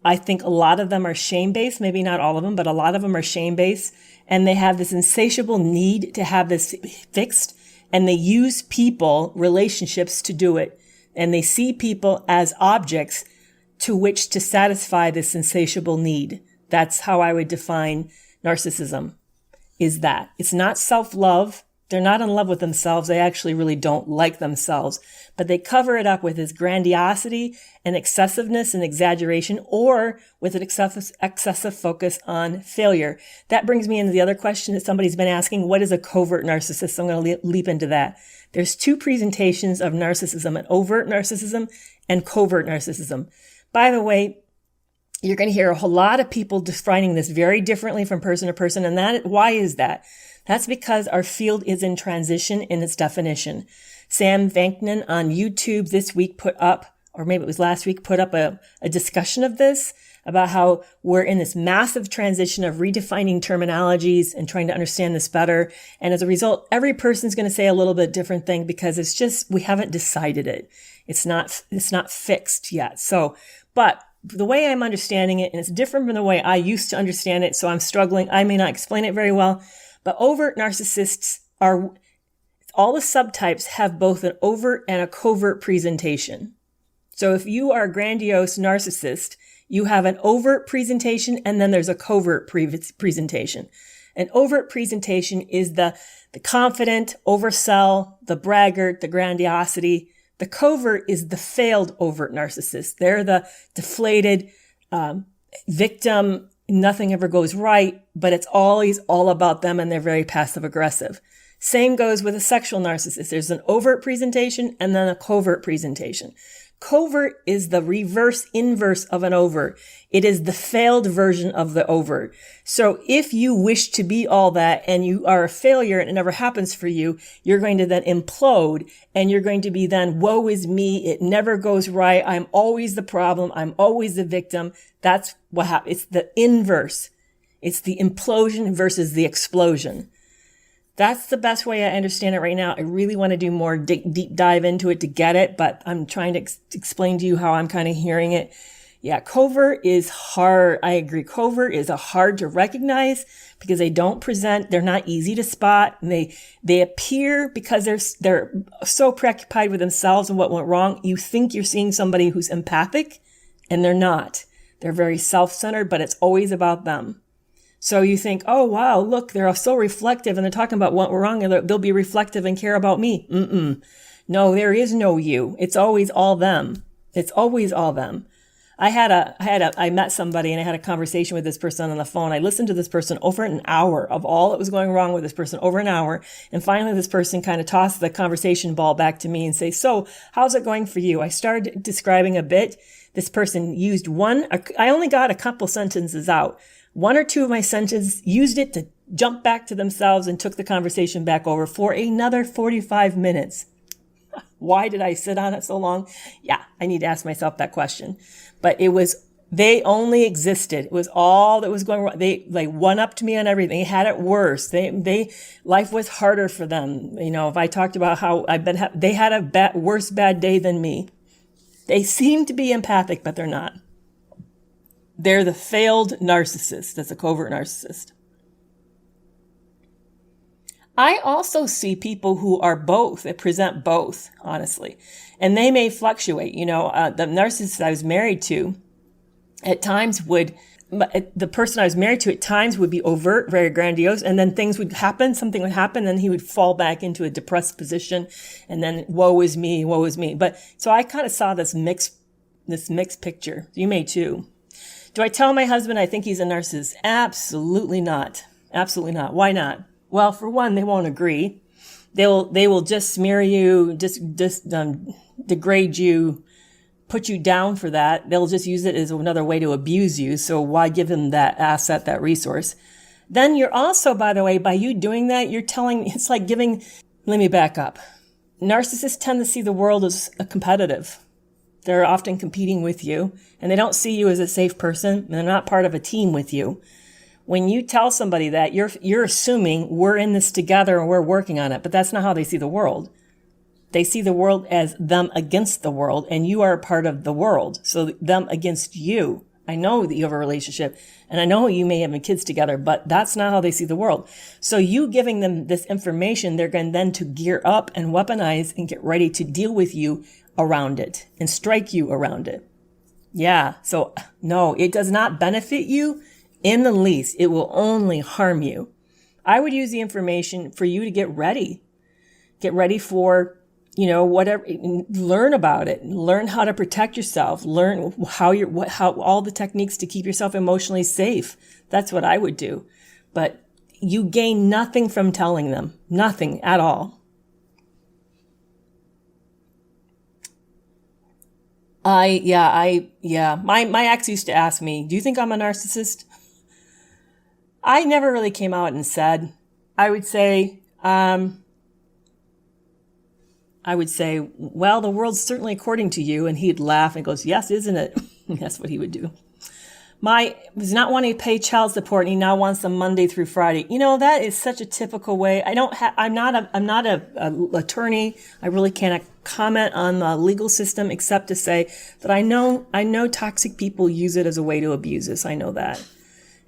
I think a lot of them are shame-based, maybe not all of them, but a lot of them are shame-based. And they have this insatiable need to have this fixed. And they use people, relationships to do it. And they see people as objects to which to satisfy this insatiable need. That's how I would define narcissism, is that. It's not self-love. They're not in love with themselves. They actually really don't like themselves. But they cover it up with this grandiosity and excessiveness and exaggeration, or with an excessive focus on failure. That brings me into the other question that somebody's been asking. What is a covert narcissist? So I'm going to leap into that. There's 2 presentations of narcissism, an overt narcissism and covert narcissism. By the way, you're going to hear a whole lot of people defining this very differently from person to person. And why is that? That's because our field is in transition in its definition. Sam Vankman on YouTube this week put up, or maybe it was last week, put up a discussion of this about how we're in this massive transition of redefining terminologies and trying to understand this better. And as a result, every person's going to say a little bit different thing because it's just, we haven't decided it. It's not fixed yet. So, but the way I'm understanding it, and it's different from the way I used to understand it, so I'm struggling. I may not explain it very well, but overt narcissists are, all the subtypes have both an overt and a covert presentation. So if you are a grandiose narcissist, you have an overt presentation and then there's a covert presentation. An overt presentation is the confident, oversell, the braggart, the grandiosity. The covert is the failed overt narcissist. They're the deflated victim. Nothing ever goes right, but it's always all about them and they're very passive aggressive. Same goes with a sexual narcissist. There's an overt presentation and then a covert presentation. Covert is the inverse of an overt. It is the failed version of the overt. So if you wish to be all that and you are a failure and it never happens for you, you're going to then implode and you're going to be then, woe is me. It never goes right. I'm always the problem. I'm always the victim. That's what happens. It's the inverse. It's the implosion versus the explosion. That's the best way I understand it right now. I really want to do more deep dive into it to get it, but I'm trying to explain to you how I'm kind of hearing it. Yeah, covert is hard. I agree. Covert is hard to recognize because they don't present. They're not easy to spot. And they appear because they're so preoccupied with themselves and what went wrong. You think you're seeing somebody who's empathic and they're not. They're very self-centered, but it's always about them. So you think, oh, wow, look, they're so reflective and they're talking about what we're wrong and they'll be reflective and care about me. No, there is no you. It's always all them. It's always all them. I met somebody and I had a conversation with this person on the phone. I listened to this person over an hour of all that was going wrong with this person over an hour. And finally, this person kind of tossed the conversation ball back to me and say, so how's it going for you? I started describing a bit. This person used I only got a couple sentences out. One or two of my sentences used it to jump back to themselves and took the conversation back over for another 45 minutes. Why did I sit on it so long? Yeah, I need to ask myself that question. But they only existed. It was all that was going wrong. They one up to me on everything. They had it worse. Life was harder for them. If I talked about how they had a worse bad day than me. They seem to be empathic, but they're not. They're the failed narcissist. That's a covert narcissist. I also see people who are both, that present both, honestly. And they may fluctuate. The narcissist I was married to at times the person I was married to at times would be overt, very grandiose, and then something would happen, and he would fall back into a depressed position, and then woe is me. But so I kind of saw this mixed picture. You may too. Do I tell my husband I think he's a narcissist? Absolutely not. Absolutely not. Why not? Well, for one, they won't agree. They will just smear you, degrade you, put you down for that. They'll just use it as another way to abuse you. So why give them that asset, that resource? Then you're also, by the way, by you doing that, it's like let me back up. Narcissists tend to see the world as a competitive. They're often competing with you, and they don't see you as a safe person, and they're not part of a team with you. When you tell somebody that, you're assuming we're in this together and we're working on it, but that's not how they see the world. They see the world as them against the world, and you are a part of the world. So them against you. I know that you have a relationship, and I know you may have kids together, but that's not how they see the world. So you giving them this information, they're going then to gear up and weaponize and get ready to deal with you around it and strike you around it. Yeah. So no, it does not benefit you in the least. It will only harm you. I would use the information for you to get ready for, whatever, learn about it, learn how to protect yourself, learn how all the techniques to keep yourself emotionally safe. That's what I would do. But you gain nothing from telling them, nothing at all. My ex used to ask me, do you think I'm a narcissist? I never really came out and said. I would say, well, the world's certainly according to you. And he'd laugh and goes, yes, isn't it? That's what he would do. Was not wanting to pay child support, and he now wants them Monday through Friday. That is such a typical way. I'm not a attorney. I really can't comment on the legal system except to say that I know toxic people use it as a way to abuse us. I know that.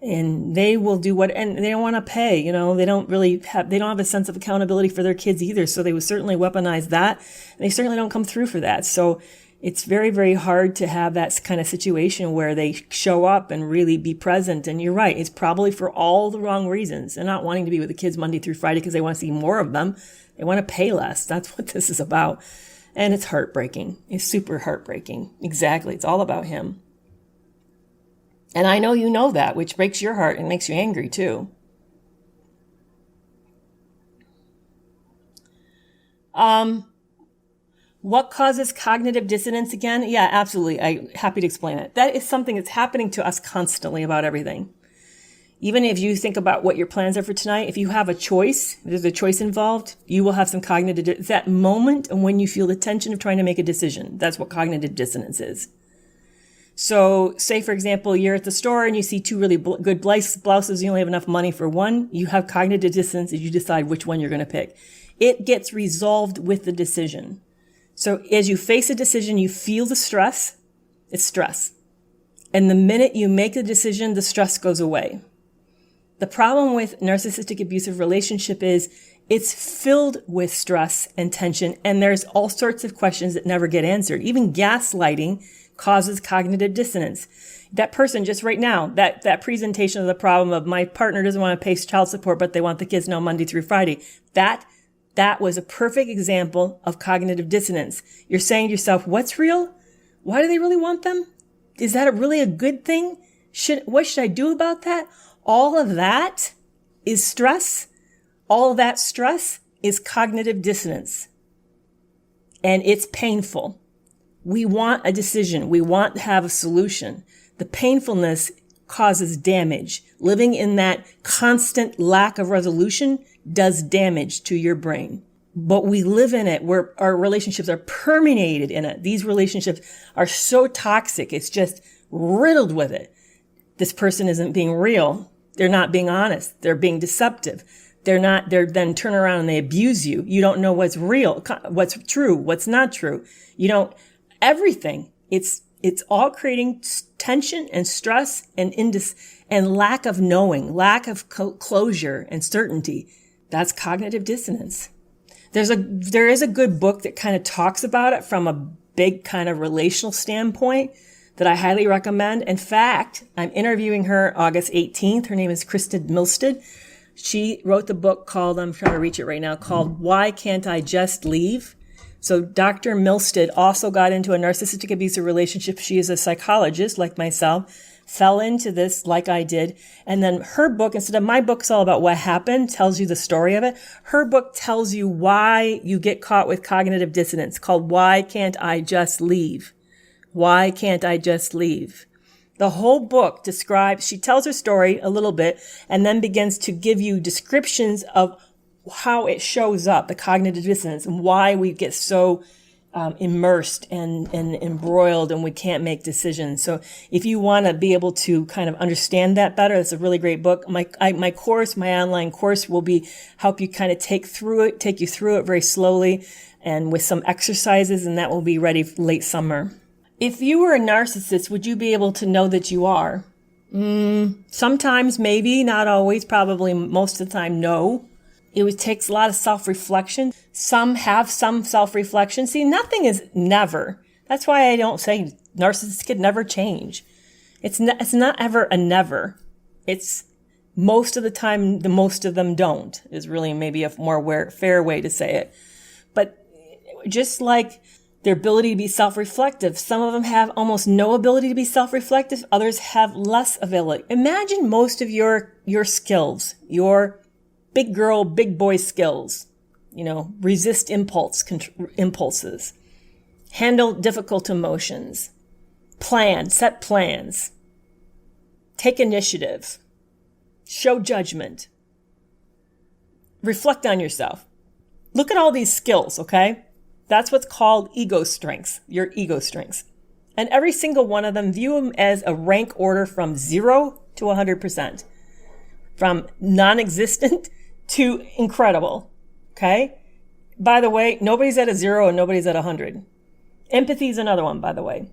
And they will do and they don't want to pay, they don't have a sense of accountability for their kids either. So they would certainly weaponize that. And they certainly don't come through for that. So it's very, very hard to have that kind of situation where they show up and really be present. And you're right. It's probably for all the wrong reasons. They're not wanting to be with the kids Monday through Friday because they want to see more of them. They want to pay less. That's what this is about. And it's heartbreaking. It's super heartbreaking. Exactly. It's all about him. And I know you know that, which breaks your heart and makes you angry too. What causes cognitive dissonance again? Yeah, absolutely. I'm happy to explain it. That is something that's happening to us constantly about everything. Even if you think about what your plans are for tonight, if you have a choice, if there's a choice involved, you will have some cognitive, it's that moment when you feel the tension of trying to make a decision. That's what cognitive dissonance is. So say, for example, you're at the store and you see two really good blouses. You only have enough money for one. You have cognitive dissonance as you decide which one you're going to pick. It gets resolved with the decision. So as you face a decision, you feel the stress. It's stress. And the minute you make the decision, the stress goes away. The problem with narcissistic abusive relationship is it's filled with stress and tension, and there's all sorts of questions that never get answered. Even gaslighting causes cognitive dissonance. That person just right now, that presentation of the problem of my partner doesn't want to pay child support, but they want the kids now Monday through Friday. That was a perfect example of cognitive dissonance. You're saying to yourself, what's real? Why do they really want them? Is that really a good thing? What should I do about that? All of that is stress. All of that stress is cognitive dissonance. And it's painful. We want a decision. We want to have a solution. The painfulness causes damage. Living in that constant lack of resolution does damage to your brain. But we live in it where our relationships are permeated in it. These relationships are so toxic. It's just riddled with it. This person isn't being real. They're not being honest. They're being deceptive. They're then turn around and they abuse you. You don't know what's real, what's true, what's not true. Everything. It's all creating tension and stress and lack of knowing, lack of closure and certainty. That's cognitive dissonance. There is a good book that kind of talks about it from a big kind of relational standpoint that I highly recommend. In fact, I'm interviewing her August 18th. Her name is Kristen Milstead. She wrote the book called, I'm trying to reach it right now, called Why Can't I Just Leave? So Dr. Milstead also got into a narcissistic abusive relationship. She is a psychologist like myself, fell into this like I did. And then her book, instead of my book's all about what happened, tells you the story of it. Her book tells you why you get caught with cognitive dissonance, called Why Can't I Just Leave? Why Can't I Just Leave? The whole book describes, she tells her story a little bit and then begins to give you descriptions of how it shows up, the cognitive dissonance, and why we get so immersed and embroiled and we can't make decisions. So if you want to be able to kind of understand that better, that's a really great book. My online course will help you kind of take you through it very slowly and with some exercises, and that will be ready late summer. If you were a narcissist, would you be able to know that you are? Sometimes, maybe, not always, probably most of the time, no. It takes a lot of self-reflection. Some have some self-reflection. See, nothing is never. That's why I don't say narcissists could never change. It's not ever a never. It's most of the time, the most of them don't, is really maybe a more fair way to say it. But just like their ability to be self-reflective. Some of them have almost no ability to be self-reflective. Others have less ability. Imagine most of your skills, your big girl, big boy skills, resist impulses, handle difficult emotions, set plans, take initiative, show judgment, reflect on yourself. Look at all these skills, okay? That's what's called ego strengths, your ego strengths. And every single one of them, view them as a rank order from 0 to 100%. From non-existent to incredible. Okay? By the way, nobody's at a 0 and nobody's at 100. Empathy is another one, by the way.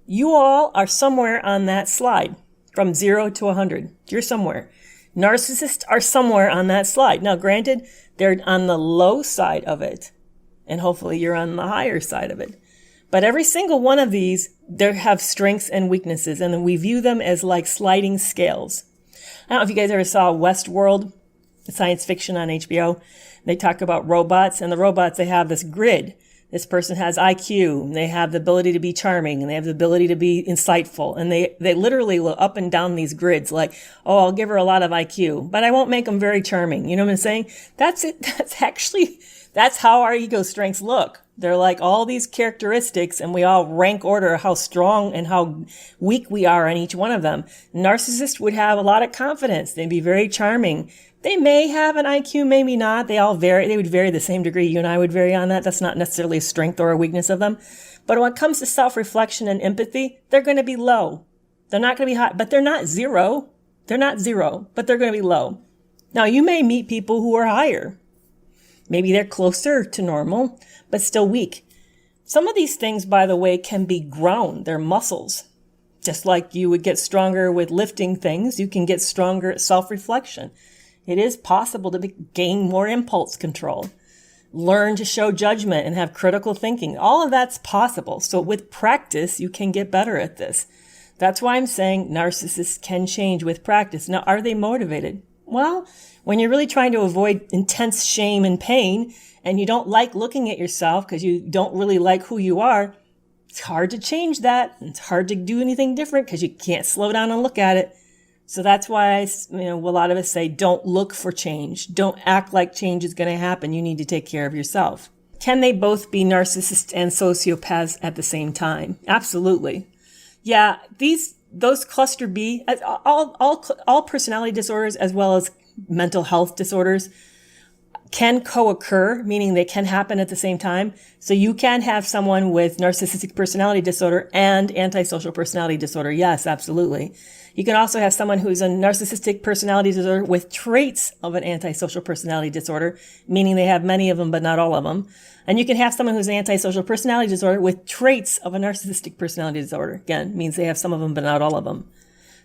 You all are somewhere on that slide from 0 to 100. You're somewhere. Narcissists are somewhere on that slide. Now, granted, they're on the low side of it. And hopefully you're on the higher side of it. But every single one of these, they have strengths and weaknesses. And then we view them as like sliding scales. I don't know if you guys ever saw Westworld, science fiction on HBO. They talk about robots. And the robots, they have this grid. This person has IQ. And they have the ability to be charming. And they have the ability to be insightful. And they literally look up and down these grids like, oh, I'll give her a lot of IQ. But I won't make them very charming. You know what I'm saying? That's it. That's how our ego strengths look. They're like all these characteristics, and we all rank order how strong and how weak we are on each one of them. Narcissists would have a lot of confidence. They'd be very charming. They may have an IQ, maybe not. They would vary the same degree. You and I would vary on that. That's not necessarily a strength or a weakness of them. But when it comes to self-reflection and empathy, they're going to be low. They're not going to be high, but they're not zero. They're not zero, but they're going to be low. Now, you may meet people who are higher. Maybe they're closer to normal, but still weak. Some of these things, by the way, can be grown. They're muscles. Just like you would get stronger with lifting things, you can get stronger at self-reflection. It is possible to gain more impulse control. learn to show judgment and have critical thinking. All of that's possible. So with practice, you can get better at this. That's why I'm saying narcissists can change with practice. Now, are they motivated? Well, when you're really trying to avoid intense shame and pain, and you don't like looking at yourself because you don't really like who you are, it's hard to change that. It's hard to do anything different because you can't slow down and look at it. So that's why a lot of us say, don't look for change. Don't act like change is going to happen. You need to take care of yourself. Can they both be narcissists and sociopaths at the same time? Absolutely. Yeah, those cluster B, all personality disorders as well as mental health disorders can co-occur, meaning they can happen at the same time. So you can have someone with narcissistic personality disorder and antisocial personality disorder. Yes, absolutely. You can also have someone who's a narcissistic personality disorder with traits of an antisocial personality disorder, meaning they have many of them, but not all of them. And you can have someone who's an antisocial personality disorder with traits of a narcissistic personality disorder. Again, means they have some of them, but not all of them.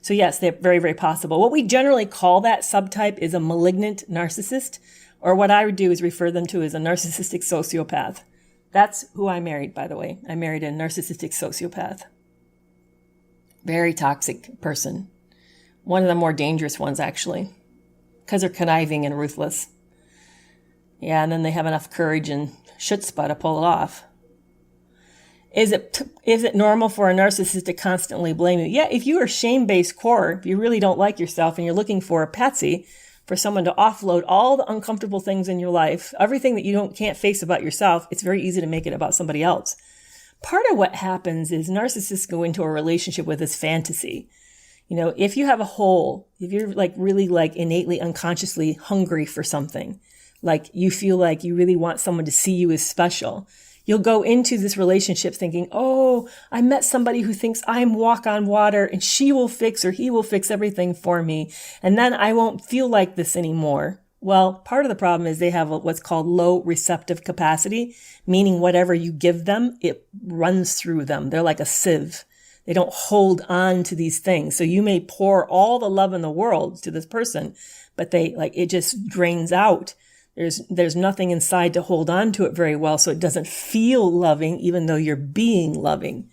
So yes, they're very, very possible. What we generally call that subtype is a malignant narcissist, or what I would do is refer them to as a narcissistic sociopath. That's who I married, by the way. I married a narcissistic sociopath. Very toxic person. One of the more dangerous ones, actually, because they're conniving and ruthless. Yeah, and then they have enough courage and chutzpah to pull it off. Is it normal for a narcissist to constantly blame you? Yeah, if you are shame-based core, if you really don't like yourself and you're looking for a patsy, for someone to offload all the uncomfortable things in your life, everything that you can't face about yourself, it's very easy to make it about somebody else. Part of what happens is narcissists go into a relationship with this fantasy. If you have a hole, if you're really innately unconsciously hungry for something, like you feel like you really want someone to see you as special, you'll go into this relationship thinking, oh, I met somebody who thinks I'm walk on water and she will fix or he will fix everything for me. And then I won't feel like this anymore. Well, part of the problem is they have what's called low receptive capacity, meaning whatever you give them, it runs through them. They're like a sieve. They don't hold on to these things. So you may pour all the love in the world to this person, but it just drains out. There's nothing inside to hold on to it very well, so it doesn't feel loving, even though you're being loving.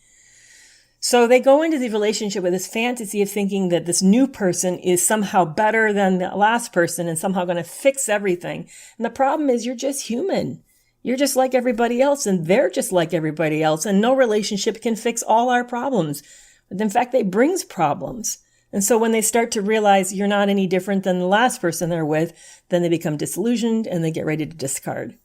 So they go into the relationship with this fantasy of thinking that this new person is somehow better than the last person and somehow going to fix everything. And the problem is you're just human. You're just like everybody else, and they're just like everybody else, and no relationship can fix all our problems. But in fact, it brings problems. And so when they start to realize you're not any different than the last person they're with, then they become disillusioned and they get ready to discard.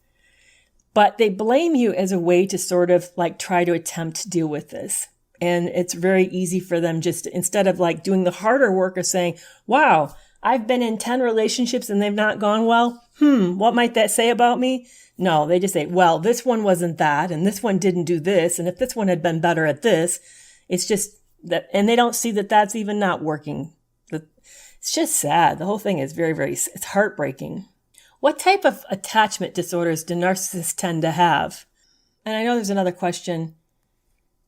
But they blame you as a way to sort of try to attempt to deal with this. And it's very easy for them just to, instead of doing the harder work of saying, wow, I've been in 10 relationships and they've not gone well. What might that say about me? No, they just say, well, this one wasn't that, and this one didn't do this. And if this one had been better at this, it's just that, and they don't see that that's even not working. It's just sad. The whole thing is very, very, it's heartbreaking. What type of attachment disorders do narcissists tend to have? And I know there's another question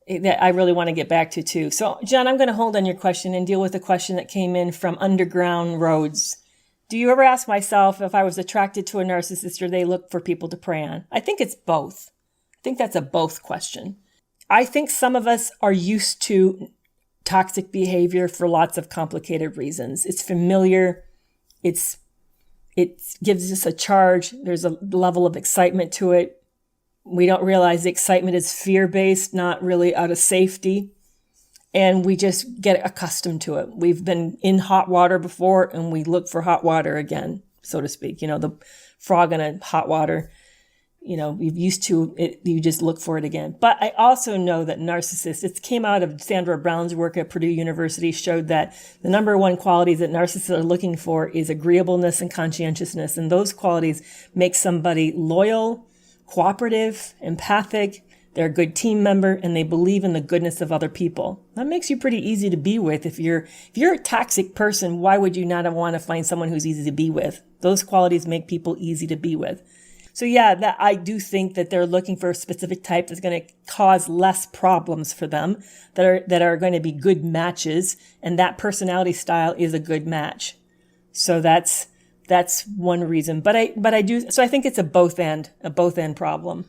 that I really want to get back to too. So, John, I'm going to hold on your question and deal with the question that came in from Underground Roads. Do you ever ask myself if I was attracted to a narcissist or they look for people to prey on? I think it's both. I think that's a both question. I think some of us are used to toxic behavior for lots of complicated reasons. It's familiar. It gives us a charge. There's a level of excitement to it. We don't realize the excitement is fear-based, not really out of safety. And we just get accustomed to it. We've been in hot water before and we look for hot water again, so to speak. The frog in a hot water, you're used to it. You just look for it again. But I also know that narcissists, it came out of Sandra Brown's work at Purdue University, showed that the number one qualities that narcissists are looking for is agreeableness and conscientiousness. And those qualities make somebody loyal, cooperative, empathic. They're a good team member, and they believe in the goodness of other people. That makes you pretty easy to be with. If you're a toxic person, why would you not want to find someone who's easy to be with? Those qualities make people easy to be with. So yeah, that I do think that they're looking for a specific type that's going to cause less problems for them, that are going to be good matches, and that personality style is a good match. So that's That's one reason. But I do, so I think it's a both end problem.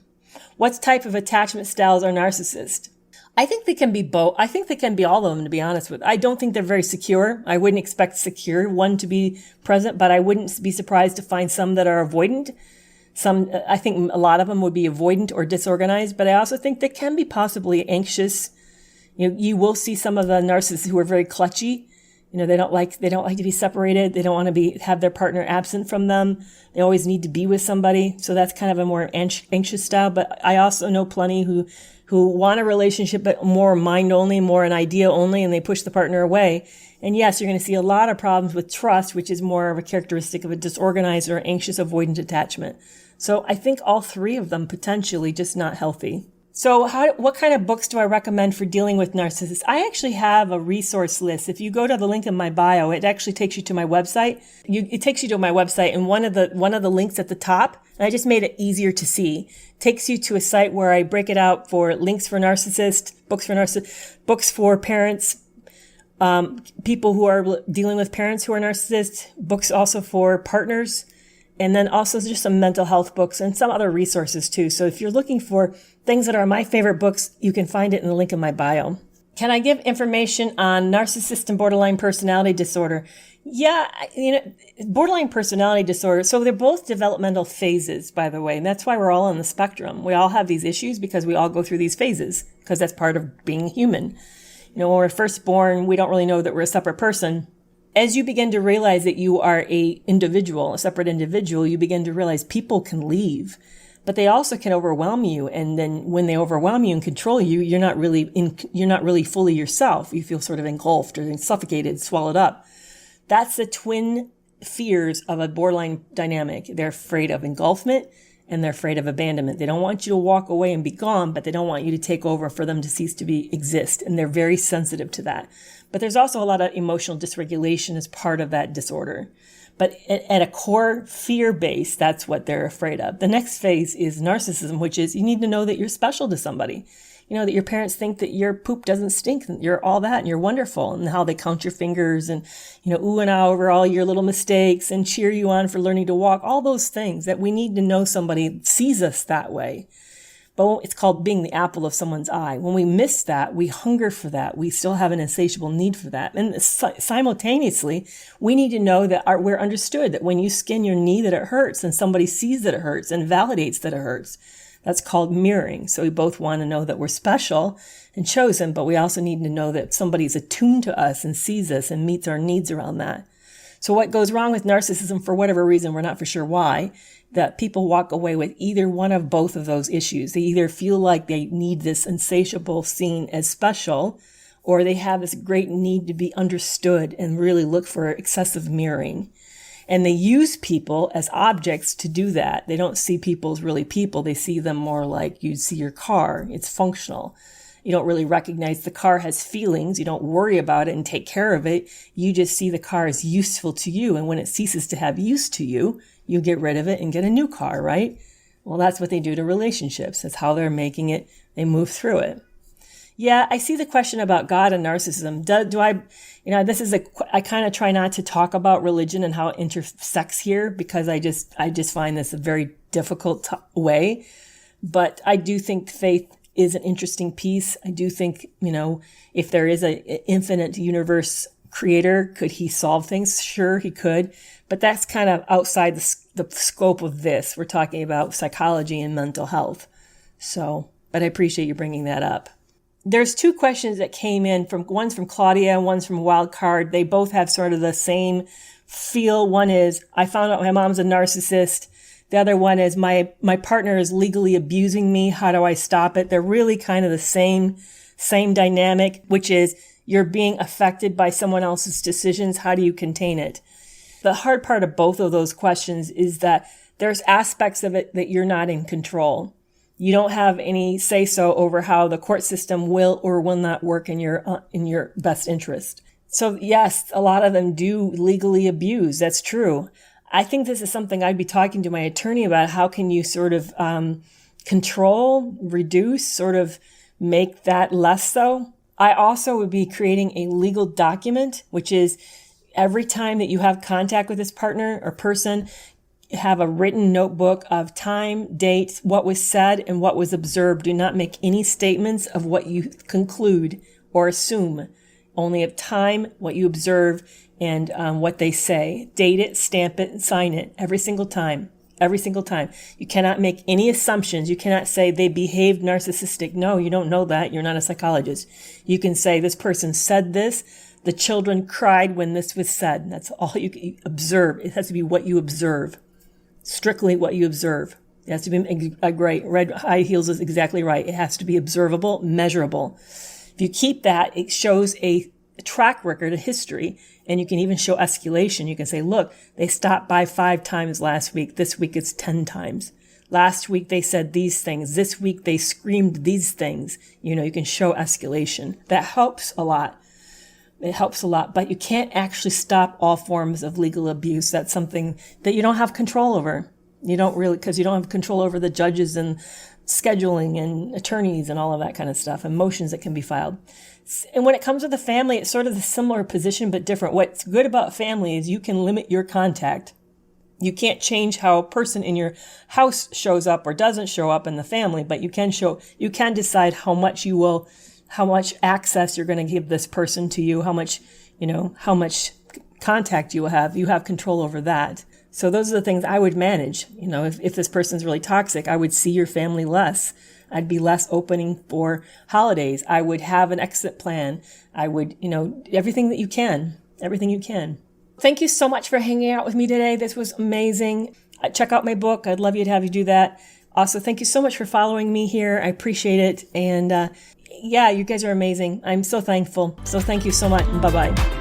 What type of attachment styles are narcissists? I think they can be both. I think they can be all of them, to be honest with. I don't think they're very secure. I wouldn't expect secure one to be present, but I wouldn't be surprised to find some that are avoidant. I think a lot of them would be avoidant or disorganized, but I also think they can be possibly anxious. You will see some of the narcissists who are very clutchy. They don't like to be separated. They don't want to have their partner absent from them. They always need to be with somebody. So that's kind of a more anxious style. But I also know plenty who want a relationship, but more mind only, more an idea only, and they push the partner away. And yes, you're going to see a lot of problems with trust, which is more of a characteristic of a disorganized or anxious avoidant attachment. So I think all three of them potentially just not healthy. So what kind of books do I recommend for dealing with narcissists? I actually have a resource list. If you go to the link in my bio, it actually takes you to my website. It takes you to my website, and one of the links at the top, and I just made it easier to see, takes you to a site where I break it out for links for narcissists, books for parents, people who are dealing with parents who are narcissists, books also for partners, and then also just some mental health books and some other resources too. So if you're looking for things that are my favorite books, you can find it in the link in my bio. Can I give information on narcissist and borderline personality disorder? Yeah, borderline personality disorder. So they're both developmental phases, by the way. And that's why we're all on the spectrum. We all have these issues because we all go through these phases, because that's part of being human. When we're first born, we don't really know that we're a separate person. As you begin to realize that you are a separate individual, you begin to realize people can leave, but they also can overwhelm you. And then when they overwhelm you and control you, you're not really fully yourself. You feel sort of engulfed or suffocated, swallowed up. That's the twin fears of a borderline dynamic. They're afraid of engulfment and they're afraid of abandonment. They don't want you to walk away and be gone, but they don't want you to take over for them to cease to exist. And they're very sensitive to that. But there's also a lot of emotional dysregulation as part of that disorder. But at a core fear base, that's what they're afraid of. The next phase is narcissism, which is you need to know that you're special to somebody. That your parents think that your poop doesn't stink, and you're all that, and you're wonderful, and how they count your fingers and, ooh and ah over all your little mistakes and cheer you on for learning to walk, all those things that we need to know somebody sees us that way. But it's called being the apple of someone's eye. When we miss that, we hunger for that. We still have an insatiable need for that. And simultaneously, we need to know that we're understood, that when you skin your knee that it hurts and somebody sees that it hurts and validates that it hurts. That's called mirroring. So we both want to know that we're special and chosen, but we also need to know that somebody's attuned to us and sees us and meets our needs around that. So what goes wrong with narcissism, for whatever reason, we're not for sure why, that people walk away with either one of both of those issues. They either feel like they need this insatiable seen as special, or they have this great need to be understood and really look for excessive mirroring. And they use people as objects to do that. They don't see people as really people. They see them more like you'd see your car. It's functional. You don't really recognize the car has feelings. You don't worry about it and take care of it. You just see the car as useful to you. And when it ceases to have use to you, you get rid of it and get a new car, right? Well, that's what they do to relationships. That's how they're making it. They move through it. Yeah, I see the question about God and narcissism. I kind of try not to talk about religion and how it intersects here, because I just find this a very difficult way. But I do think faith is an interesting piece. I do think, if there is an infinite universe creator, could he solve things? Sure, he could. But that's kind of outside the scope of this. We're talking about psychology and mental health. But I appreciate you bringing that up. There's two questions that came in one's from Claudia and one's from Wildcard. They both have sort of the same feel. One is, I found out my mom's a narcissist. The other one is, my partner is legally abusing me. How do I stop it? They're really kind of the same dynamic, which is you're being affected by someone else's decisions. How do you contain it? The hard part of both of those questions is that there's aspects of it that you're not in control. You don't have any say-so over how the court system will or will not work in your best interest. So yes, a lot of them do legally abuse. That's true. I think this is something I'd be talking to my attorney about. How can you sort of control, reduce, sort of make that less so? I also would be creating a legal document, which is every time that you have contact with this partner or person, have a written notebook of time, date, what was said, and what was observed. Do not make any statements of what you conclude or assume. Only of time, what you observe, and what they say. Date it, stamp it, and sign it every single time. Every single time. You cannot make any assumptions. You cannot say they behaved narcissistic. No, you don't know that. You're not a psychologist. You can say this person said this. The children cried when this was said. That's all you can observe. It has to be what you observe. Strictly what you observe. It has to be great. Red high heels is exactly right. It has to be observable, measurable. If you keep that, it shows a track record, a history, and you can even show escalation. You can say, look, they stopped by 5 times last week. This week it's 10 times. Last week they said these things. This week they screamed these things. You can show escalation. That helps a lot. It helps a lot, but you can't actually stop all forms of legal abuse. That's something that you don't have control over. You don't really, because you don't have control over the judges and scheduling and attorneys and all of that kind of stuff, and motions that can be filed. And when it comes to the family, it's sort of a similar position, but different. What's good about family is you can limit your contact. You can't change how a person in your house shows up or doesn't show up in the family, but you can decide how much access you're going to give this person to you, how much contact you will have. You have control over that. So those are the things I would manage. If this person's really toxic, I would see your family less. I'd be less opening for holidays. I would have an exit plan. I would, everything you can. Thank you so much for hanging out with me today. This was amazing. Check out my book. I'd love to have you do that. Also, thank you so much for following me here. I appreciate it. And, you guys are amazing. I'm so thankful. So thank you so much. Bye-bye.